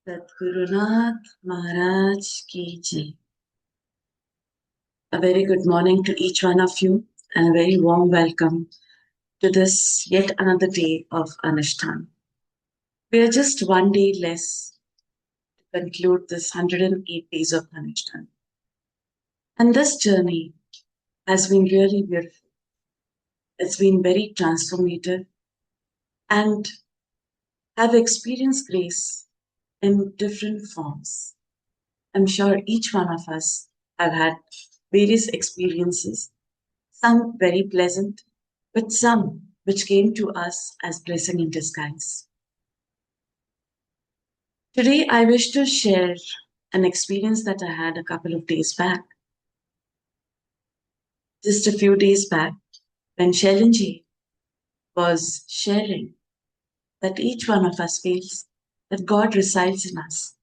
Sadgurunath Maharaj Ki Jai. A very good morning to each one of you and a very warm welcome to this yet another day of Anushthan. We are just one day less to conclude this 108 days of Anushthan. And this journey has been really beautiful. It's been very transformative and have experienced grace in different forms. I'm sure each one of us have had various experiences, some very pleasant, but some which came to us as blessing in disguise. Today, I wish to share an experience that I had a couple of days back. Just a few days back, when Shelinji was sharing that each one of us feels that God resides in us.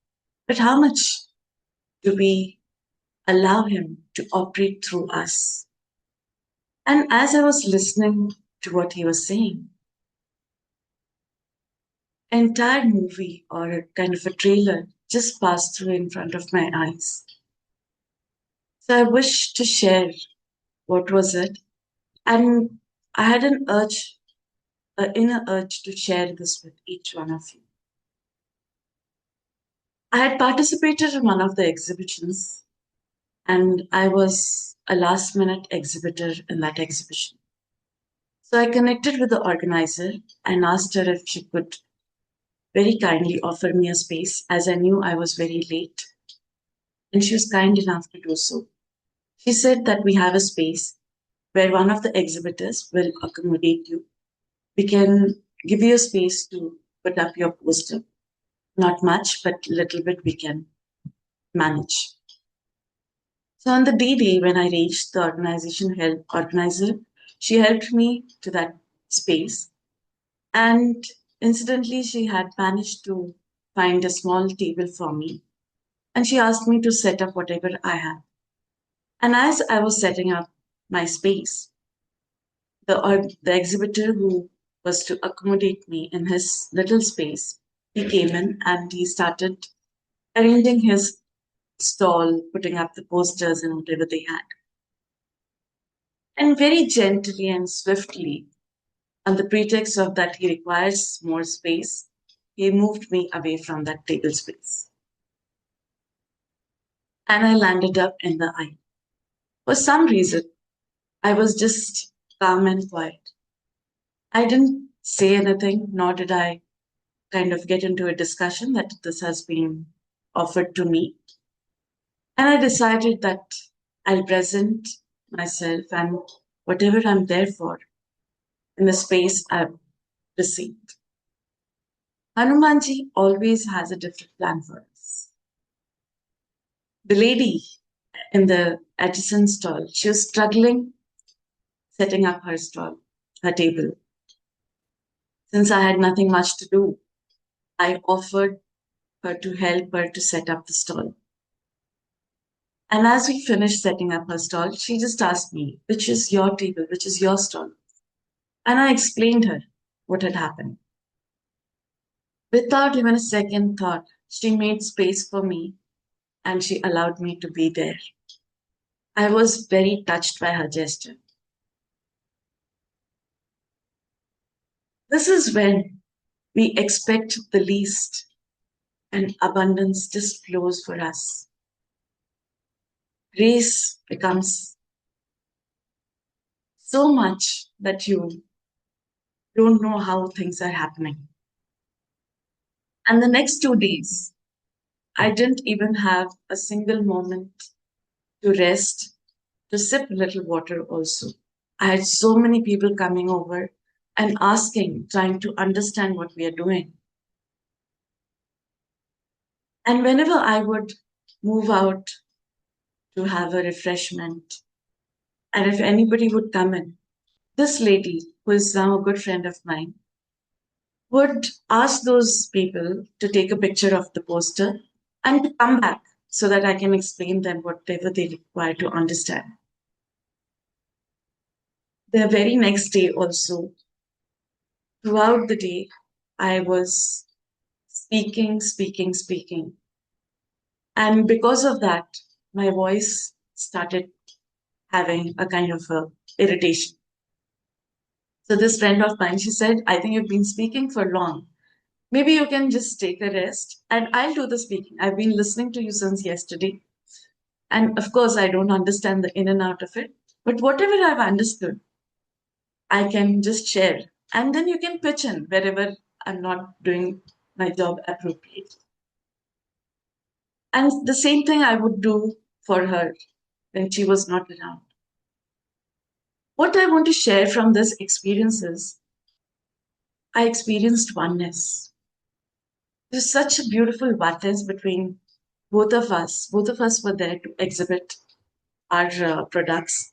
But how much do we allow Him to operate through us? And as I was listening to what he was saying, entire movie or a kind of a trailer just passed through in front of my eyes. So I wish to share what was it, and I had an inner urge to share this with each one of you. I had participated in one of the exhibitions, and I was a last minute exhibitor in that exhibition. So I connected with the organizer and asked her if she could very kindly offer me a space as I knew I was very late, and she was kind enough to do so. She said that we have a space where one of the exhibitors will accommodate you. We can give you a space to put up your poster. Not much, but little bit we can manage. So on the D-Day when I reached the organizer, she helped me to that space. And incidentally, she had managed to find a small table for me. And she asked me to set up whatever I had. And as I was setting up my space, the exhibitor who was to accommodate me in his little space, he came in and he started arranging his stall, putting up the posters and whatever they had. And very gently and swiftly, on the pretext of that he requires more space, he moved me away from that table space. And I landed up in the aisle. For some reason, I was just calm and quiet. I didn't say anything, nor did I kind of get into a discussion that this has been offered to me. And I decided that I'll present myself and whatever I'm there for in the space I've received. Hanumanji always has a different plan for us. The lady in the adjacent stall, she was struggling setting up her stall, her table. Since I had nothing much to do, I offered her to help her to set up the stall. And as we finished setting up her stall, she just asked me, which is your table, which is your stall? And I explained her what had happened. Without even a second thought, she made space for me and she allowed me to be there. I was very touched by her gesture. This is when we expect the least and abundance just flows for us. Grace becomes so much that you don't know how things are happening. And the next 2 days, I didn't even have a single moment to rest, to sip a little water also. I had so many people coming over and asking, trying to understand what we are doing. And whenever I would move out to have a refreshment, and if anybody would come in, this lady, who is now a good friend of mine, would ask those people to take a picture of the poster and to come back so that I can explain them whatever they require to understand. The very next day, also, throughout the day, I was speaking. And because of that, my voice started having a kind of a irritation. So this friend of mine, she said, I think you've been speaking for long. Maybe you can just take a rest and I'll do the speaking. I've been listening to you since yesterday. And of course, I don't understand the in and out of it. But whatever I've understood, I can just share. And then you can pitch in wherever I'm not doing my job appropriately. And the same thing I would do for her when she was not around. What I want to share from this experience is I experienced oneness. There's such a beautiful oneness between both of us. Both of us were there to exhibit our products.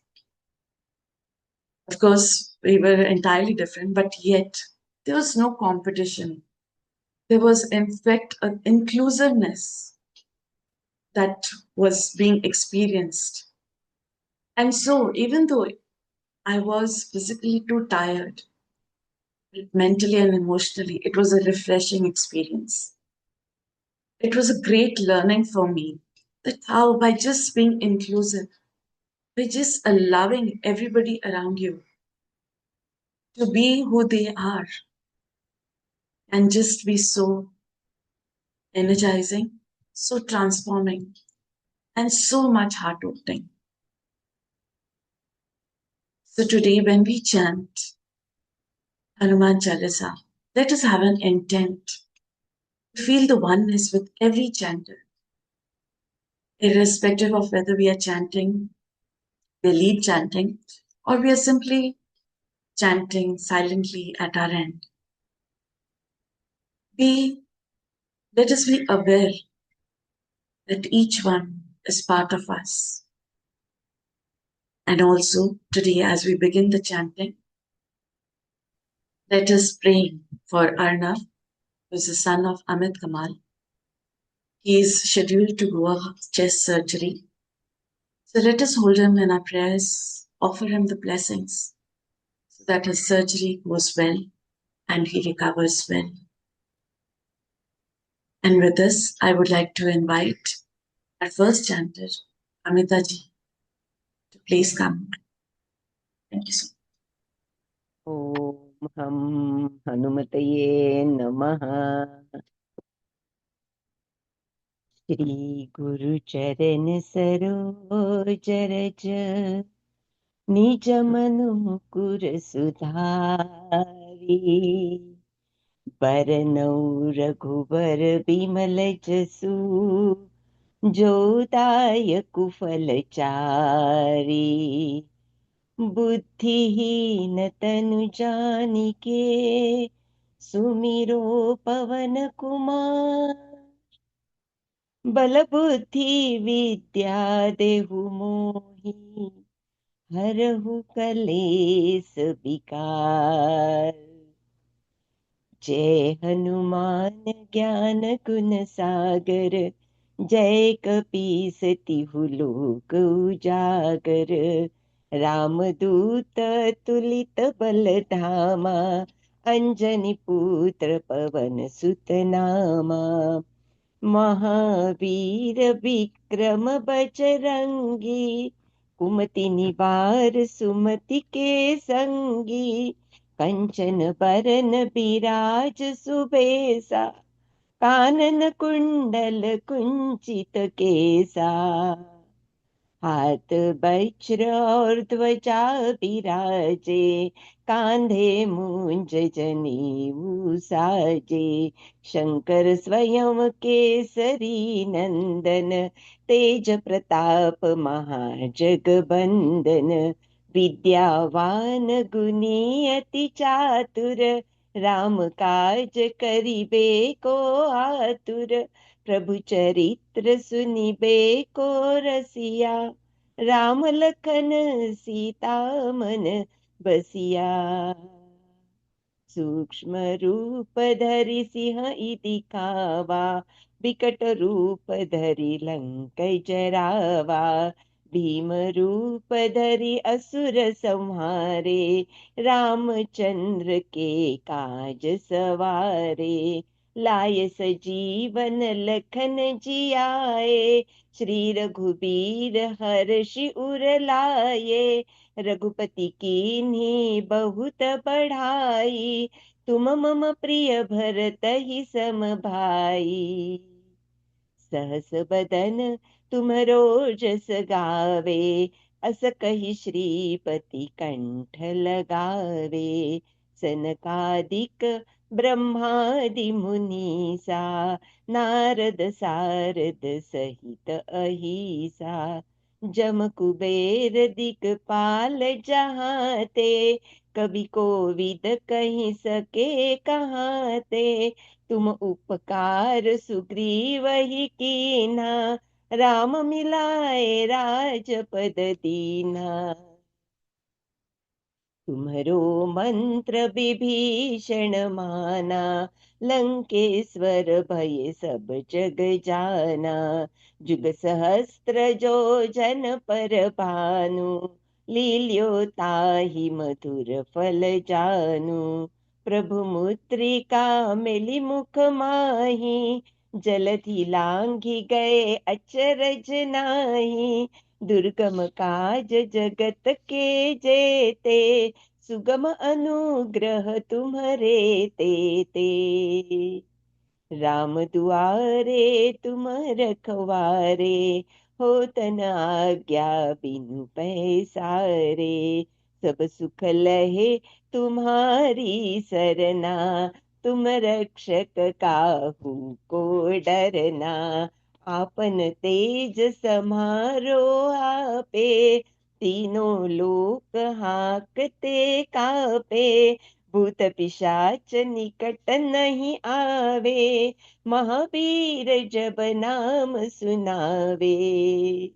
Of course, we were entirely different, but yet there was no competition. There was, in fact, an inclusiveness that was being experienced. And so, even though I was physically too tired, mentally and emotionally, it was a refreshing experience. It was a great learning for me that how by just being inclusive, by just allowing everybody around you to be who they are and just be so energizing, so transforming, and so much heart opening. So today, when we chant Hanuman Chalisa, let us have an intent to feel the oneness with every chanter, irrespective of whether we are chanting, we are lead chanting, or we are simply chanting silently at our end. Be, let us be aware that each one is part of us. And also today, as we begin the chanting, let us pray for Arnav, who is the son of Amit Kamal. He is scheduled to go a chest surgery. So let us hold him in our prayers, offer him the blessings so that his surgery goes well and he recovers well. And with this, I would like to invite our first chanter, Amita ji, to please come. Thank you so much. ॐ हं हनुमतये नमः। श्रीगुरुचरण सरोज रज निज मनु मुकुर सुधारी बरनौ रघुबर बिमल जसु जो दायक फलचारी बुद्धिहीन तनु जानिके सुमिरो पवन कुमार बल बुद्धि विद्या देहु मोहि हरहु कलेस विकार जय हनुमान ज्ञान गुण सागर जय कपीस तिहु लोक उजागर रामदूत तुलित बल धामा अंजनी पुत्र पवन सुत नामा महावीर विक्रम बजरंगी कुमति निवार सुमति के संगी कंचन बरन बिराज सुबेसा कानन कुंडल कुंचित केसा हाथ वज्र और ध्वजा बिराजे कांधे मूंज जनेऊ साजे शंकर स्वयं केसरी नंदन तेज प्रताप महाजगबंदन विद्यावान गुणी अति चातुर राम काज करिबे को आतुर प्रभु चरित्र सुनिबे को रसिया राम लखन सीता मन बसिया सूक्ष्म रूप धरि सिंह दिखावा विकट रूप धरि लंक जरावा भीम रूप धरि असुर संहारे रामचंद्र के काज सवारे लाय सजीवन लखन जियाए, श्री रघुबीर हर्षि उर लाए, रघुपति कीन्ही बहुत बढ़ाई, तुम मम प्रिय भरत ही सम भाई। सहस बदन तुमरो जस गावे, अस कहि श्रीपति कंठ लगावे। सनकादिक ब्रह्मादि मुनीसा, नारद सारद सहित अहिसा, जम कुबेर दिक्पाल जहाँ ते, कवि कोविद कहि सके कहाँ ते। तुम उपकार सुग्रीव ही कीन्हा, राम मिलाए राजपद दीन्हा। तुम्हरो मंत्र विभीषण माना, लंकेश्वर भय सब जग जाना। जुग सहस्त्र जो जन पर भानु, लील्यो ताहि मधुर फल जानू। प्रभु मुद्रिका मिली मुख माही, जलधि लांघि गए अचरज नाही। दुर्गम काज जगत के जेते, सुगम अनुग्रह तुम्हरे तेते। राम दुआरे तुम रखवारे, होत न आज्ञा बिनु पैसारे। सब सुख लहे तुम्हारी सरना, तुम रक्षक काहू को डरना। आपन तेज समारो आपे, तीनों लोक हाकते कापे। भूत पिशाच निकट नहीं आवे, महावीर जब नाम सुनावे।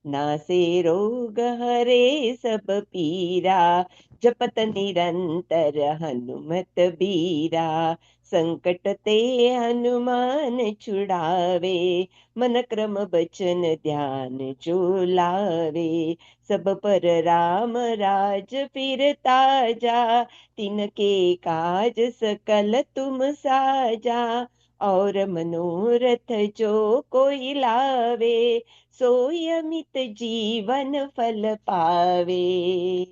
नासे रोग हरे सब पीरा, जपत निरंतर हनुमत बीरा। संकट ते हनुमान छुड़ावे, मन क्रम बचन ध्यान जो लावे। सब पर राम राज फिर ताजा, तिनके काज सकल तुम साजा। और मनोरथ जो कोई लावे, सोई अमित जीवन फल पावे।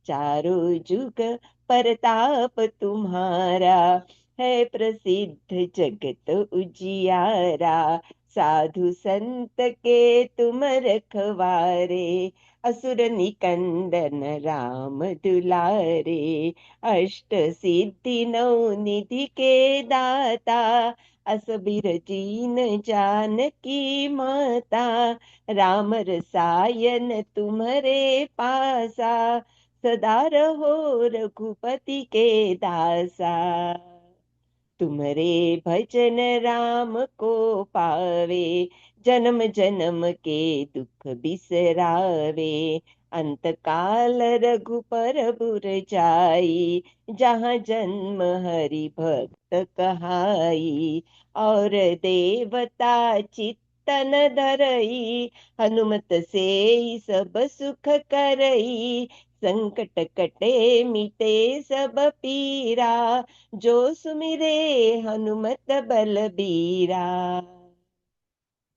चारों जुग परताप तुम्हारा, है प्रसिद्ध जगत उजियारा। साधु संत के तुम रखवारे, असुर निकंदन राम दुलारे। अष्ट सिद्धि नौ निधि के दाता, असबीर जीन जानकी माता। राम रसायन तुम्हरे पासा, सदा रहो रघुपति के दासा। तुम्हारे भजन राम को पावे, जन्म जन्म के दुख बिसरावे। अंत काल रघुपर पुर जाई, जहाँ जन्म हरि भक्त कहाई। और देवता चित्तन धरई, हनुमत से सब सुख करई। संकट कटे मिटे सब पीरा, जो सुमिरे हनुमत बलबीरा।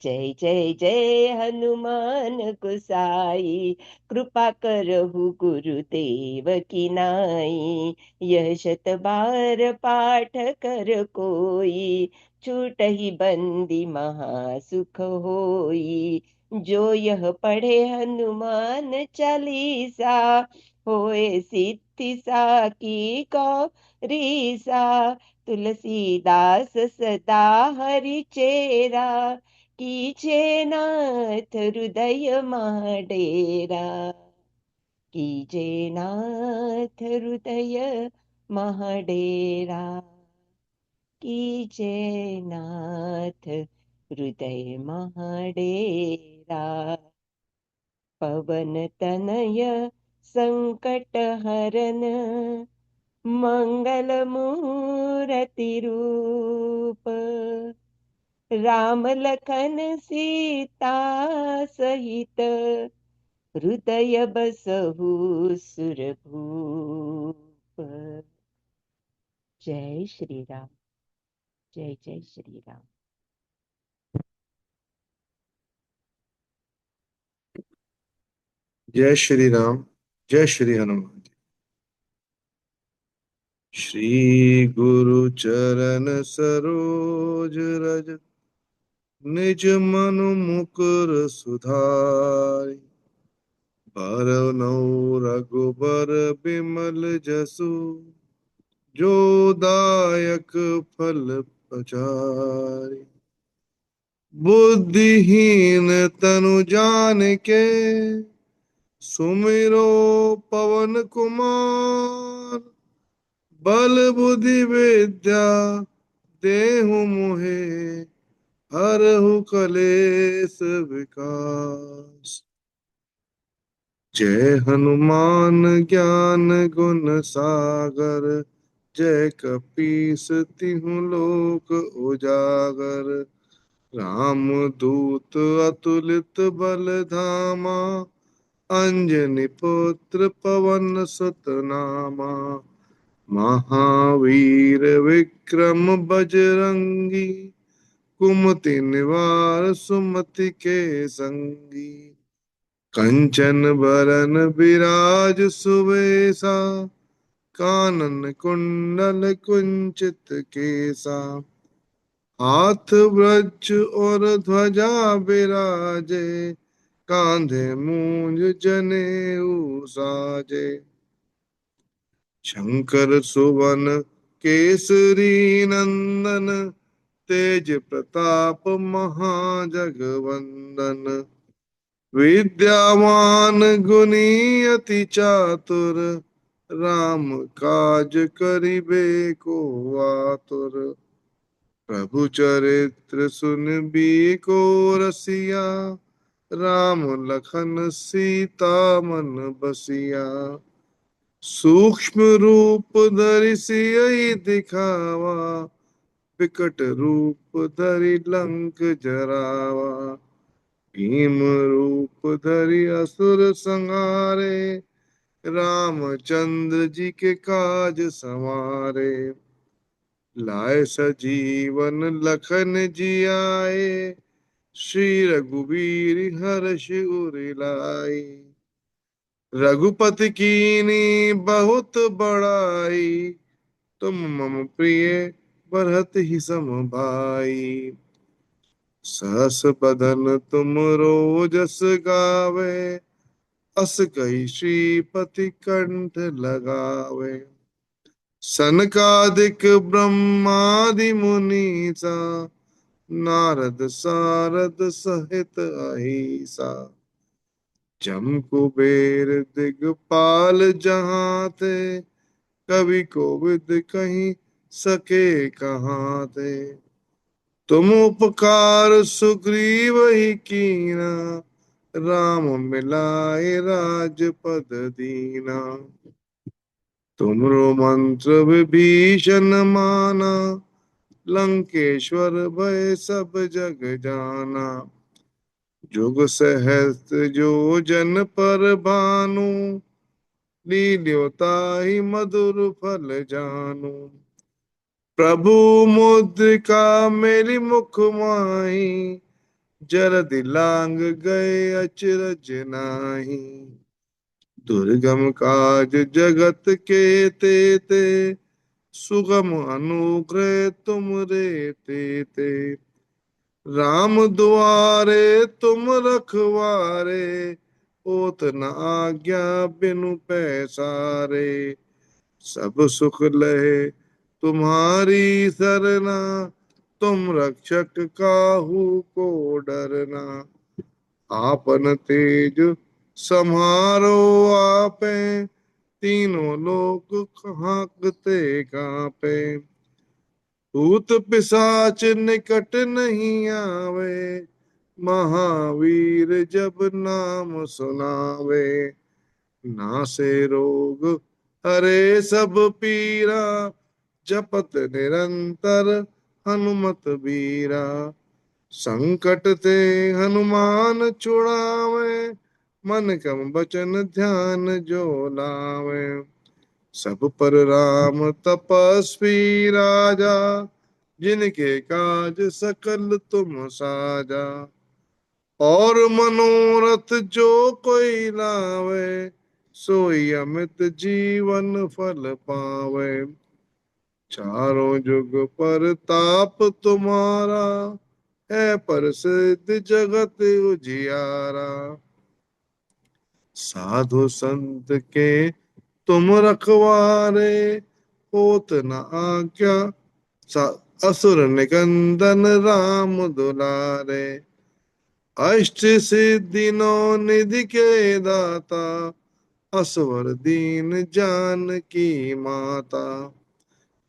जय जय जय हनुमान गोसाई, कृपा करहु गुरुदेव की नाई। यह शत बार पाठ कर कोई, छूटहि बंदी महासुख होई। जो यह पढ़े हनुमान चालीसा, होए सिद्धि साकी गौरीसा। तुलसीदास सदा हरि चेरा, कीजे नाथ हृदय महाडेरा। कीजे नाथ हृदय महाडेरा। कीजे नाथ हृदय महाडेरा। पवन तनय संकट हरन, मंगल मूर्ति रूप। राम लखन सीता सहित, हृदय बसहु सुरभूप। जय श्री राम। जय जय श्री राम। जय श्री राम, जय श्री हनुमान। श्री गुरु चरण सरोज रज, निज मनु मुकुर सुधारि। बरनउँ रघुबर बिमल जसु, जो दायक फल पचारि। बुद्धिहीन तनु जानिके, सुमिरो पवन कुमार। बल बुद्धि विद्या देहु मोहे, हरहु कलेस विकास। जय हनुमान ज्ञान गुण सागर, जय कपीस तिहु लोक उजागर। राम दूत अतुलित बल धामा, अंजनी पुत्र पवन सुत नामा। महावीर विक्रम बजरंगी, कुमति निवार सुमति के संगी। कंचन बरन विराज सुवेशा, कानन कुंडल कुंचित केसा। हाथ वज्र और ध्वजा विराजे, कांधे मूंज जनेऊ साजे। शंकर सुवन केसरी नंदन, तेज प्रताप महाजगवंदन। विद्यावान गुणी अति चातुर, राम काज करिबे को आतुर। प्रभु चरित्र सुनबी को रसिया, राम लखन सीता मन बसिया। सूक्ष्म रूप धरि सियहि दिखावा, विकट रूप धरि लंक जरावा। भीम रूप धरि असुर संहारे, रामचंद्र जी के काज संवारे। लाए सजीवन लखन जियाए, श्री रघुवीर हर्ष उर लाए। रघुपति कीनी बहुत बड़ाई, तुम मम प्रिय बरहत ही सम भाई। सहस बदन तुम रोजस गावे, अस कही श्रीपति कंठ लगावे। सनकादिक ब्रह्मादि मुनीसा, नारद सारद सहित अहिसा। जम कुबेर दिगपाल जहाँ थे, कवि कोविद कहीं सके कहाँ थे। तुम उपकार सुग्रीव ही कीना, राम मिलाए राजपद दीना। तुमरो मंत्र विभीषण माना, लंकेश्वर भय सब जग जाना। जुग सहस्त्र जो जन पर भानु, लील्योताहि मधुर फल जानु। प्रभु मुद्रिका मेरी मुख माही, जलधि लांग गए अचरज नाही। दुर्गम काज जगत के तेते, सुगम अनुग्रह तुम रे तेते। राम दुआरे तुम रखवारे, होत न आज्ञा बिनु पैसारे। सब सुख लहे तुम्हारी सरना, तुम रक्षक काहू को डरना। आपन तेज समारो आपे, तीनों लोक कांपते कांपे। भूत पिशाच निकट नहीं आवे, महावीर जब नाम सुनावे। नासे रोग हरे सब पीरा, जपत निरंतर हनुमत बीरा। संकट ते हनुमान छुड़ावे, मन क्रम वचन ध्यान जो लावे। सब पर राम तपस्वी राजा, जिनके काज सकल तुम साजा। और मनोरथ जो कोई लावे, सोई अमित जीवन फल पावे। चारों जुग पर ताप तुम्हारा, है प्रसिद्ध जगत उजियारा। साधु संत के तुम रखवारे, होत न आज्ञा असुर निकंदन राम दुलारे। अष्ट सिद्धि नौ निधि के दाता, असवर दीन जानकी माता।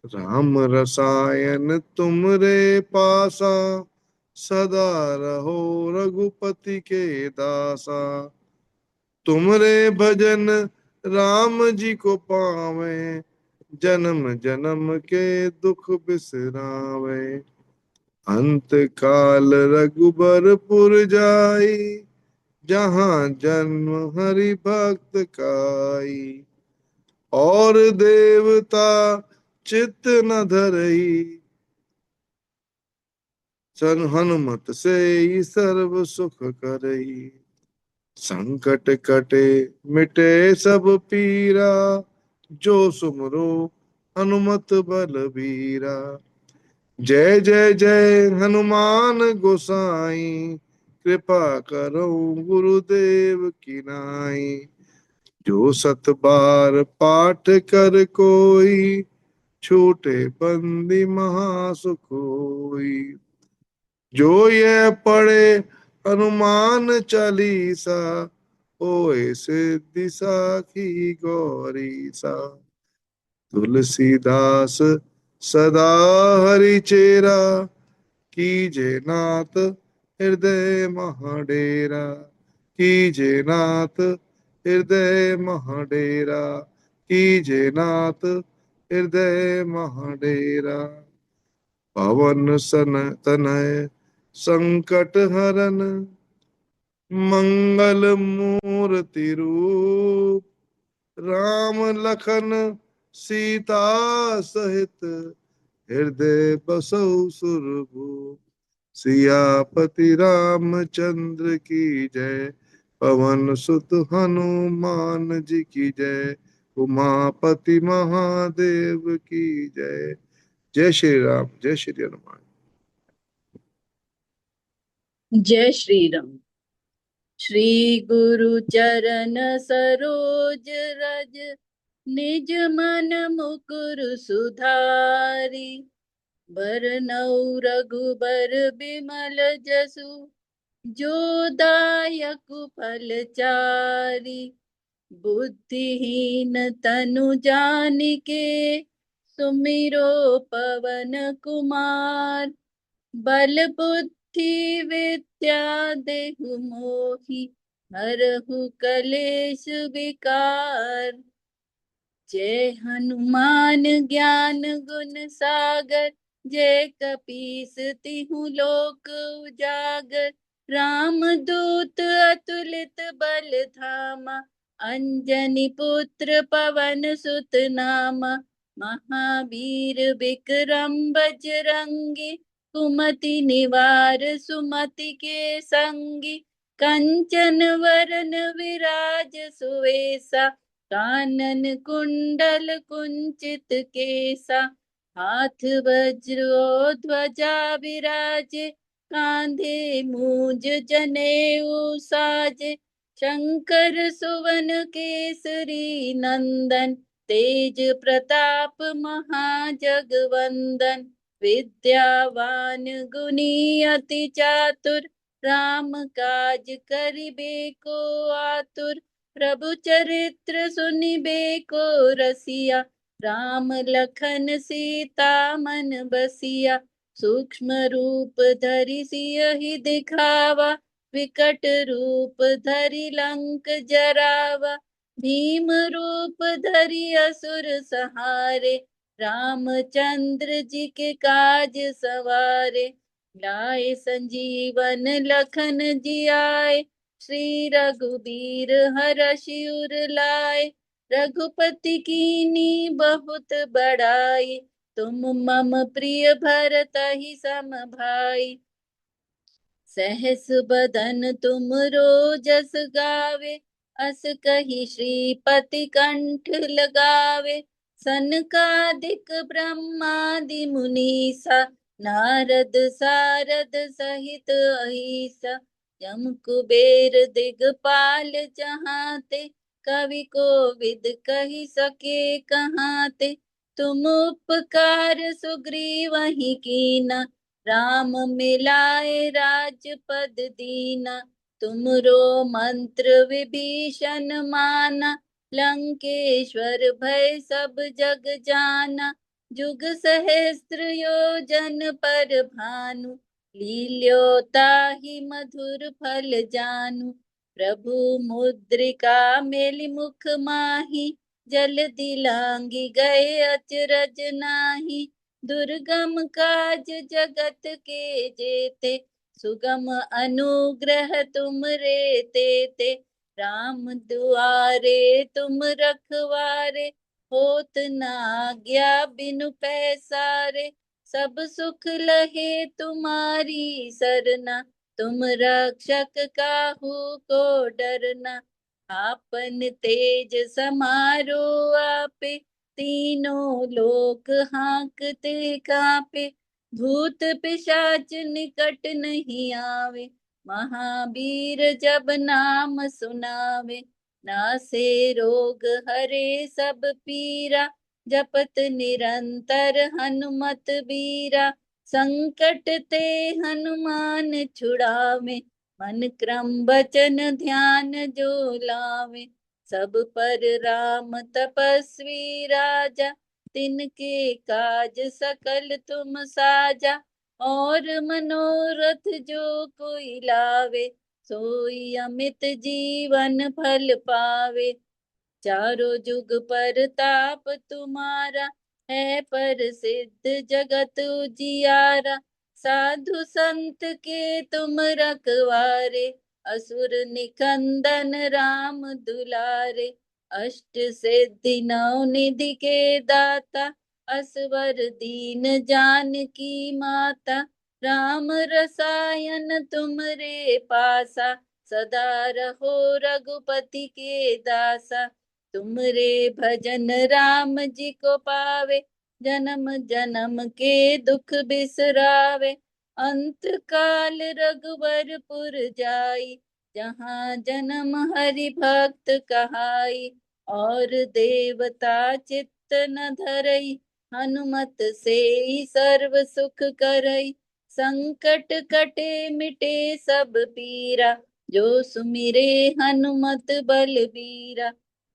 राम रसायन तुमरे पासा, सदा रहो रघुपति के दासा। तुमरे भजन राम जी को पावे, जन्म जन्म के दुख बिसरावे। अंत काल रघुबरपुर जाई, जहाँ जन्म हरि भक्त काई। और देवता चित्त न धरई, सन हनुमत से ही सर्व सुख करई। संकट कटे मिटे सब पीरा, जो सुमरो हनुमत बलबीरा। जय जय जय हनुमान गोसाई, कृपा करो गुरुदेव की नाई। जो सत बार पाठ कर कोई, छूटे बंदी महासुख होई। जो ये पढ़े हनुमान चालीसा, ओए सिद्धि साखी गौरी सा। तुलसीदास सदा हरि चेरा, कीजे नाथ हृदय महाडेरा। कीजे नाथ हृदय महाडेरा, कीजे नाथ हृदय महाडेरा। पवन सन तनय संकट हरन, मंगल मूर्ति रूप। राम लखन सीता सहित, हृदय बसौ सुरभूप। सियापति रामचंद्र की जय, पवन सुत हनुमान जी की जय। उमापति महादेव की जय। जय श्री राम, जय श्री हनुमान। जय श्री राम। श्री गुरु चरण सरोज रज, निज मन मुकुर सुधारी। बरनउँ रघुबर बिमल जसु, जो दायक फलचारी। बुद्धिहीन तनु जानिके, सुमिरो पवन कुमार। बल बुद्धि विद्या देहु मोहि, हरहु कलेश विकार। जय हनुमान ज्ञान गुण सागर, जय कपीस तिहु लोक उजागर। राम दूत अतुलित बल धामा, अंजनी पुत्र पवन सुत नामा। महावीर विक्रम बजरंगी, कुमति निवार सुमति के संगी। कंचन वरन विराज सुवेसा, कानन कुंडल कुंचित केसा। हाथ वज्र और ध्वजा विराजे, कांधे मूज जनेऊ साजे। शंकर सुवन केसरी नंदन, तेज प्रताप महाजगवंदन। विद्यावान गुणी अति चातुर, राम काज करिबे को आतुर। प्रभु चरित्र सुनिबे को रसिया, राम लखन सीता मन बसिया। सूक्ष्म रूप धरि सियहि दिखावा, विकट रूप धरि लंक जरावा। भीम रूप धरि असुर सहारे, रामचंद्र जी के काज सवारे। लाए संजीवन लखन जियाए, श्री रघुबीर हरषि उर लाए। रघुपति कीनी बहुत बड़ाई, तुम मम प्रिय भरत ही सम भाई। सहस बदन तुम रोजस गावे, अस कही श्रीपति कंठ लगावे। सनकादिक ब्रह्मादि मुनीसा, नारद सारद सहित अहिसा। यम कुबेर दिगपाल जहाते, कवि कोविद कही सके कहाते। तुम उपकार सुग्रीवहि कीना, राम मिलाए राजपद दीना। तुमरो मंत्र विभीषण माना, लंकेश्वर भय सब जग जाना। जुग सहस्त्र योजन पर भानु, लील्योता ही मधुर फल जानू। प्रभु मुद्रिका मेलि मुख माही, जल दिलांगी गए अचरज नाही। दुर्गम काज जगत के जेते, सुगम अनुग्रह तुम रे तेते। राम दुआरे तुम रखवारे, होत न आज्ञा बिनु पैसारे। सब सुख लहे तुम्हारी सरना, तुम रक्षक काहू को डरना। आपन तेज समारो आपे, तीनों लोक हाँकते कांपे। भूत पिशाच निकट नहीं आवे, महावीर जब नाम सुनावे। नासे रोग हरे सब पीरा, जपत निरंतर हनुमत बीरा। संकट ते हनुमान छुड़ावे, मन क्रम वचन ध्यान जो लावे। सब पर राम तपस्वी राजा, तिनके काज सकल तुम साजा। और मनोरथ जो कोई लावे, सोई अमित जीवन फल पावे। चारों जुग पर ताप तुम्हारा, है पर सिद्ध जगत उजियारा। साधु संत के तुम रखवारे, असुर निकंदन राम दुलारे। अष्ट सिद्धि नौ निधि के दाता, असवर दीन जानकी माता। राम रसायन तुमरे पासा, सदा रहो रघुपति के दासा। तुमरे भजन राम जी को पावे, जन्म जन्म के दुख बिसरावे। अंत काल रघुवरपुर जाई, जहाँ जन्म हरि भक्त कहाई। और देवता चित्त न धरई, हनुमत से सर्व सुख करई। संकट कटे मिटे सब पीरा, जो सुमिरे हनुमत बलबीरा।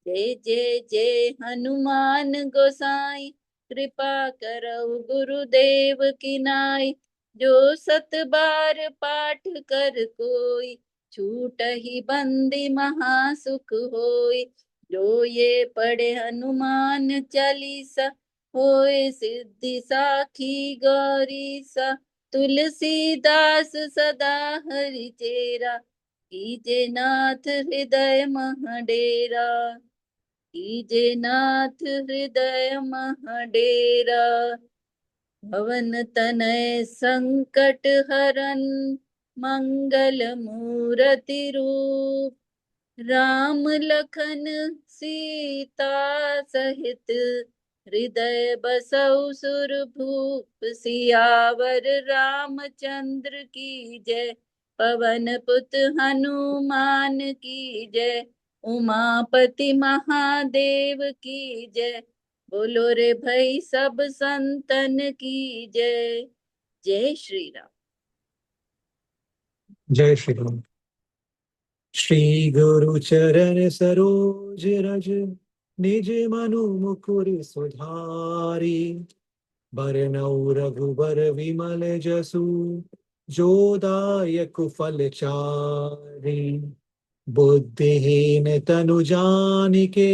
जय जय जय हनुमान गोसाई, कृपा करौ गुरुदेव की नाई। जो सत बार पाठ कर कोई, छूटहि बंदी महासुख होई। जो ये पढ़े हनुमान चालीसा, होए सिद्धि साखी गौरीसा। तुलसीदास सदा हरि चेरा, कीजे नाथ हृदय मह डेरा। कीजे नाथ हृदय मह डेरा। भवन तनय संकट हरन, मंगल मूरति रूप। राम लखन सीता सहित, हृदय बसौ सुरभूप। सियावर रामचंद्र की जय, पवन पुत हनुमान की जय। उमापति महादेव की जय, बोलो रे भाई सब संतन की जय। जय श्री राम। जय श्री राम। श्री गुरु चरण सरोज रज, निज मनु मुकुर सुधारी। बरनउँ रघुबर विमल जसु, जो दायक फल चारि। बुद्धिहीन तनु जानिके,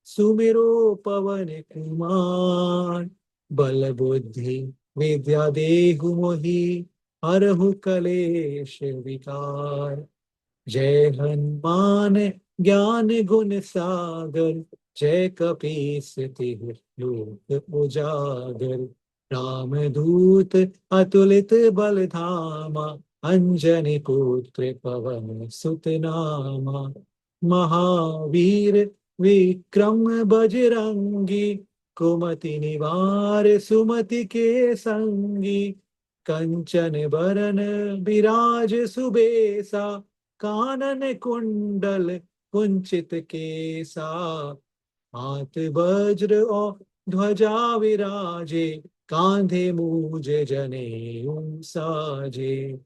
सुमिरो पवन कुमार। बल बुद्धि विद्या देहु मोहि, हरहु कलेश विकार। जय हनुमान ज्ञान गुण सागर, जय कपीस तिहुँ लोक उजागर। रामदूत अतुलित बल धामा, अंजनी पुत्र पवन सुत नामा। महावीर विक्रम बजरंगी, कुमति निवार सुमति के संगी। कंचन बरन विराज सुबेसा, कानन कुंडल कुंचित केसा। हाथ वज्र और ध्वजा विराजे, कांधे मूज जनेऊ साजे।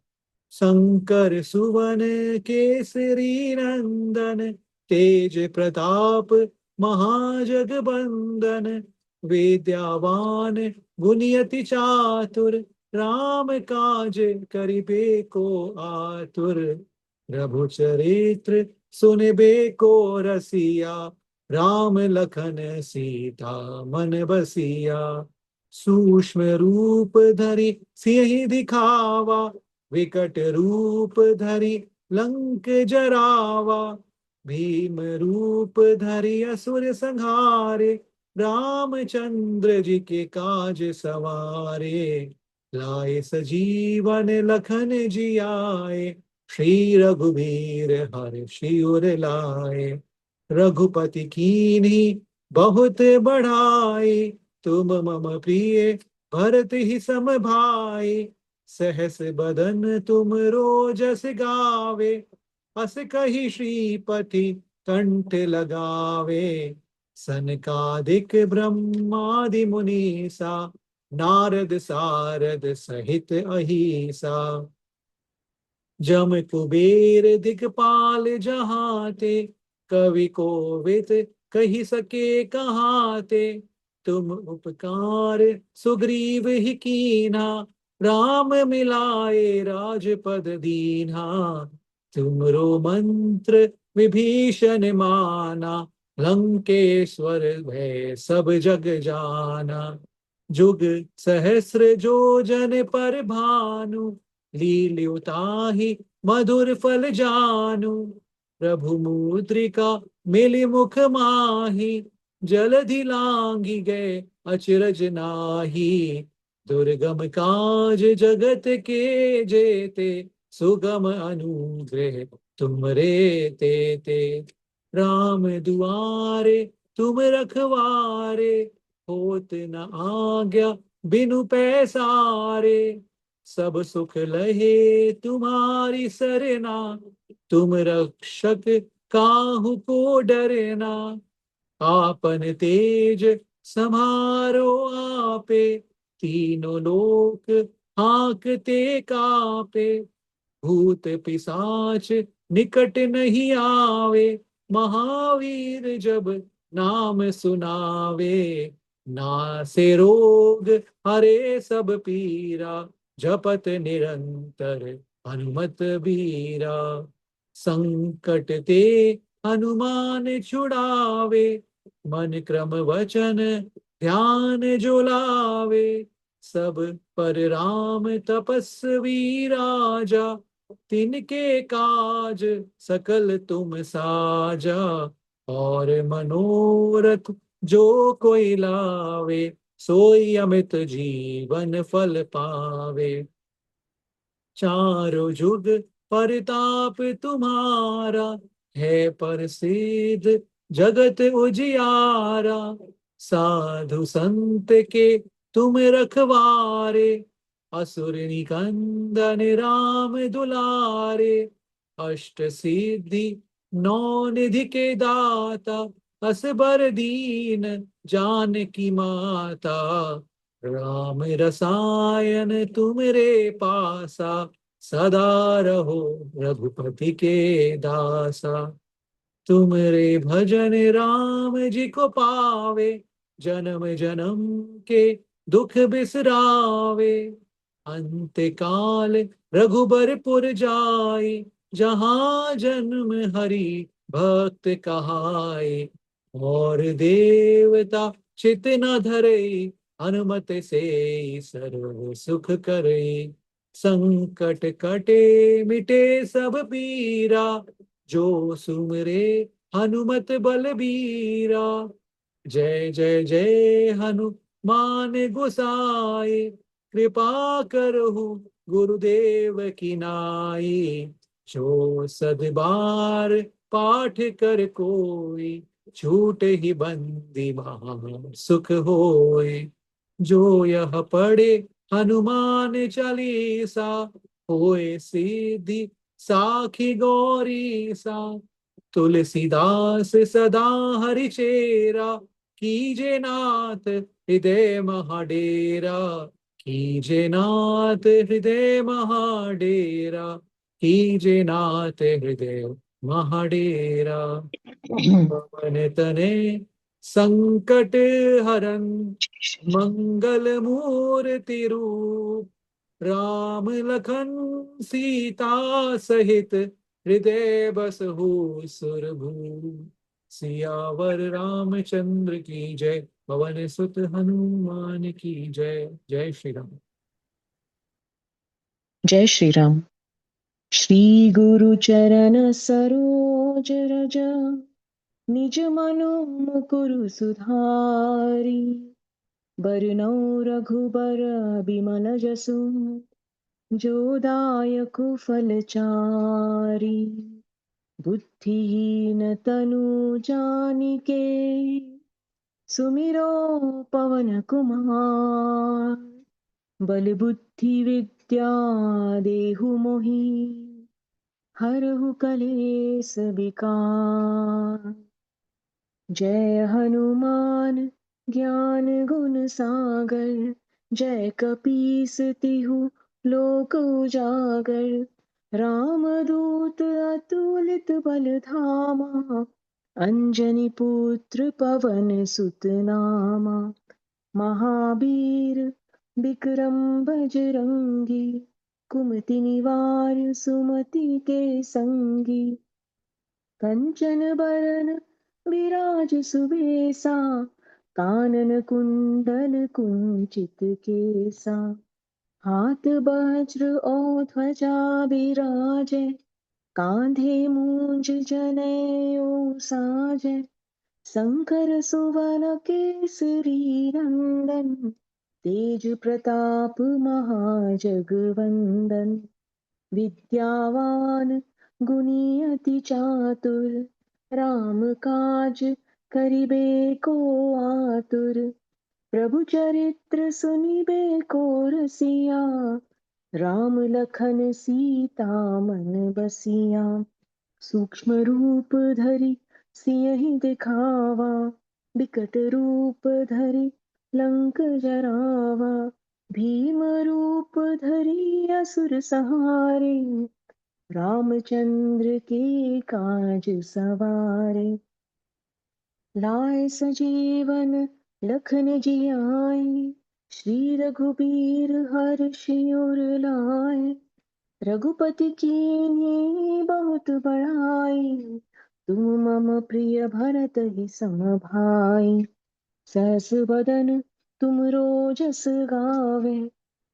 शंकर सुवन केसरी नंदन, तेज प्रताप महाजगबंदन। विद्यावान गुणियति चातुर, राम काज करिबे को आतुर। प्रभु चरित्र सुनिबे को रसिया, राम लखन सीता मन बसिया। सूक्ष्म रूप धरि सियहि दिखावा, विकट रूप धरि लंक जरावा। भीम रूप धरि असुर संहारे, रामचंद्र जी के काज सवारे। लाए सजीवन लखन जी आए, श्री रघुवीर हर्षि उर लाए। रघुपति कीन्ही बहुत बढ़ाई, तुम मम प्रिय भरत ही सम भाई। सहस बदन तुम रोजस गावे, अस कही श्रीपति कंठ लगावे। सनकादिक ब्रह्मादि मुनीसा, नारद सारद सहित अहिसा। जम कुबेर दिखपाल जहाते, कवि कोविद कही सके कहाते। तुम उपकार सुग्रीव ही कीन्हा, राम मिलाए राजपद दीन्हा। तुमरो मंत्र विभीषण माना, लंकेश्वर भय सब जग जाना। जुग सहस्र जो जन पर भानु, लील्युताहि मधुर फल जानु। प्रभु मुद्रिका मिली मुख माही, जलधि लांघि गए अचरज नाही। दुर्गम काज जगत के जेते, सुगम अनुग्रह तुमरे तेते। राम दुआरे तुम रखवारे, होत न आज्ञा बिनु पैसारे। सब सुख लहे तुम्हारी सरना, तुम रक्षक काहू को डरना। आपन तेज समारो आपे, तीनों लोक हांकते कापे। भूत पिशाच निकट नहीं आवे, महावीर जब नाम सुनावे। नासे रोग हरे सब पीरा, जपत निरंतर हनुमत बीरा। संकट ते हनुमान छुड़ावे, मन क्रम वचन ध्यान जो लावे। सब पर राम तपस्वी राजा, तिनके काज सकल तुम साजा। और मनोरथ जो कोई लावे, सोई अमित जीवन फल पावे। चारों जुग परताप तुम्हारा, है प्रसिद्ध जगत उजियारा। साधु संत के तुम रखवारे, असुर निकंदन राम दुलारे। अष्ट सिद्धि नौ निधि के दाता, असबर दीन जानकी माता। राम रसायन तुमरे पासा, सदा रहो रघुपति के दासा। तुमरे भजन राम जी को पावे, जन्म जन्म के दुख बिसरावे। अंत काल रघुबरपुर जाई, जहाँ जन्म हरि भक्त कहाई। और देवता चित न धरई, हनुमत से सर्व सुख करई। संकट कटे मिटे सब पीरा, जो सुमरे हनुमत बलबीरा। जय जय जय हनुमान गोसाई, कृपा करहु गुरुदेव की नाई। जो सद बार पाठ कर कोई, छूट ही बंदी महा सुख होय। जो यह पढ़े हनुमान चालीसा, होए सीधी साखी गौरी सा। तुलसीदास सदा हरिचेरा, कीजे नाथ हृदय महाडेरा। कीजे नाथ हृदय महाडेरा, कीजे नाथ हृदय महाडेरा। पवन तने संकट हरन, मंगल मूर्ति रूप। राम लखन सीता सहित, हृदय बसहु सुरभूप। सियावर रामचंद्र की जय, पवन सुत हनुमान की जय। जय श्री राम। जय श्री राम। श्री गुरु चरण सरोज रज, निज मनो मुकुरु सुधारी। बरनौ रघुबर बिमल जसु, जो दायक फलचारी। बुद्धिहीन तनु जानिके, सुमिरो पवन कुमार। बल बुद्धि विद्या देहु मोहि, हरहु कलेस विकार। जय हनुमान ज्ञान गुण सागर, जय कपीस तिहु लोक उजागर। रामदूत अतुलित बल धामा, अंजनी पुत्र पवन सुत नामा। महावीर विक्रम बजरंगी, कुमति निवार सुमति के संगी। कंचन बरन विराज सुबेसा, कानन कुंडल कुंचित केसा। हाथ वज्र और ध्वजा विराजे, कांधे मूंज जनेऊ साजे। शंकर सुवन केसरी नंदन, तेज प्रताप महाजगवंदन। विद्यावान गुणी अति चातुर, राम काज करिबे को आतुर। प्रभु चरित्र सुनिबे को रसिया, राम लखन सीता मन बसिया। सूक्ष्म रूप धरि सियहि दिखावा, विकट रूप धरि लंक जरावा। भीम रूप धरि असुर संहारे, रामचंद्र के काज सवारे। लाए सजीवन लखन जियाए, श्री रघुबीर हर्षि उर लाए। रघुपति कीन्ही बहुत बड़ाई, तुम मम प्रिय भरत ही सम भाई। सहस बदन तुम रोजस गावे,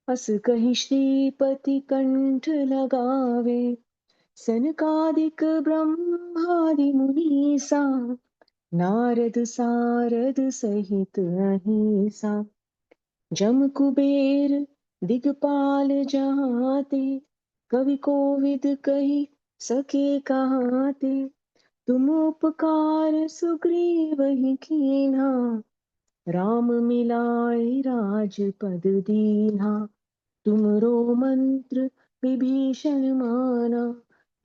अस कहि श्रीपति कंठ लगावे। सनकादिक ब्रह्मादि मुनीसा, नारद सारद सहित अहिसा। जम कुबेर दिगपाल जहाते, कवि कोविद कही सके कहाते। तुम उपकार सुग्रीव कीन्हा, राम मिलाए राजपद दीन्हा। तुमरो मंत्र विभीषण माना,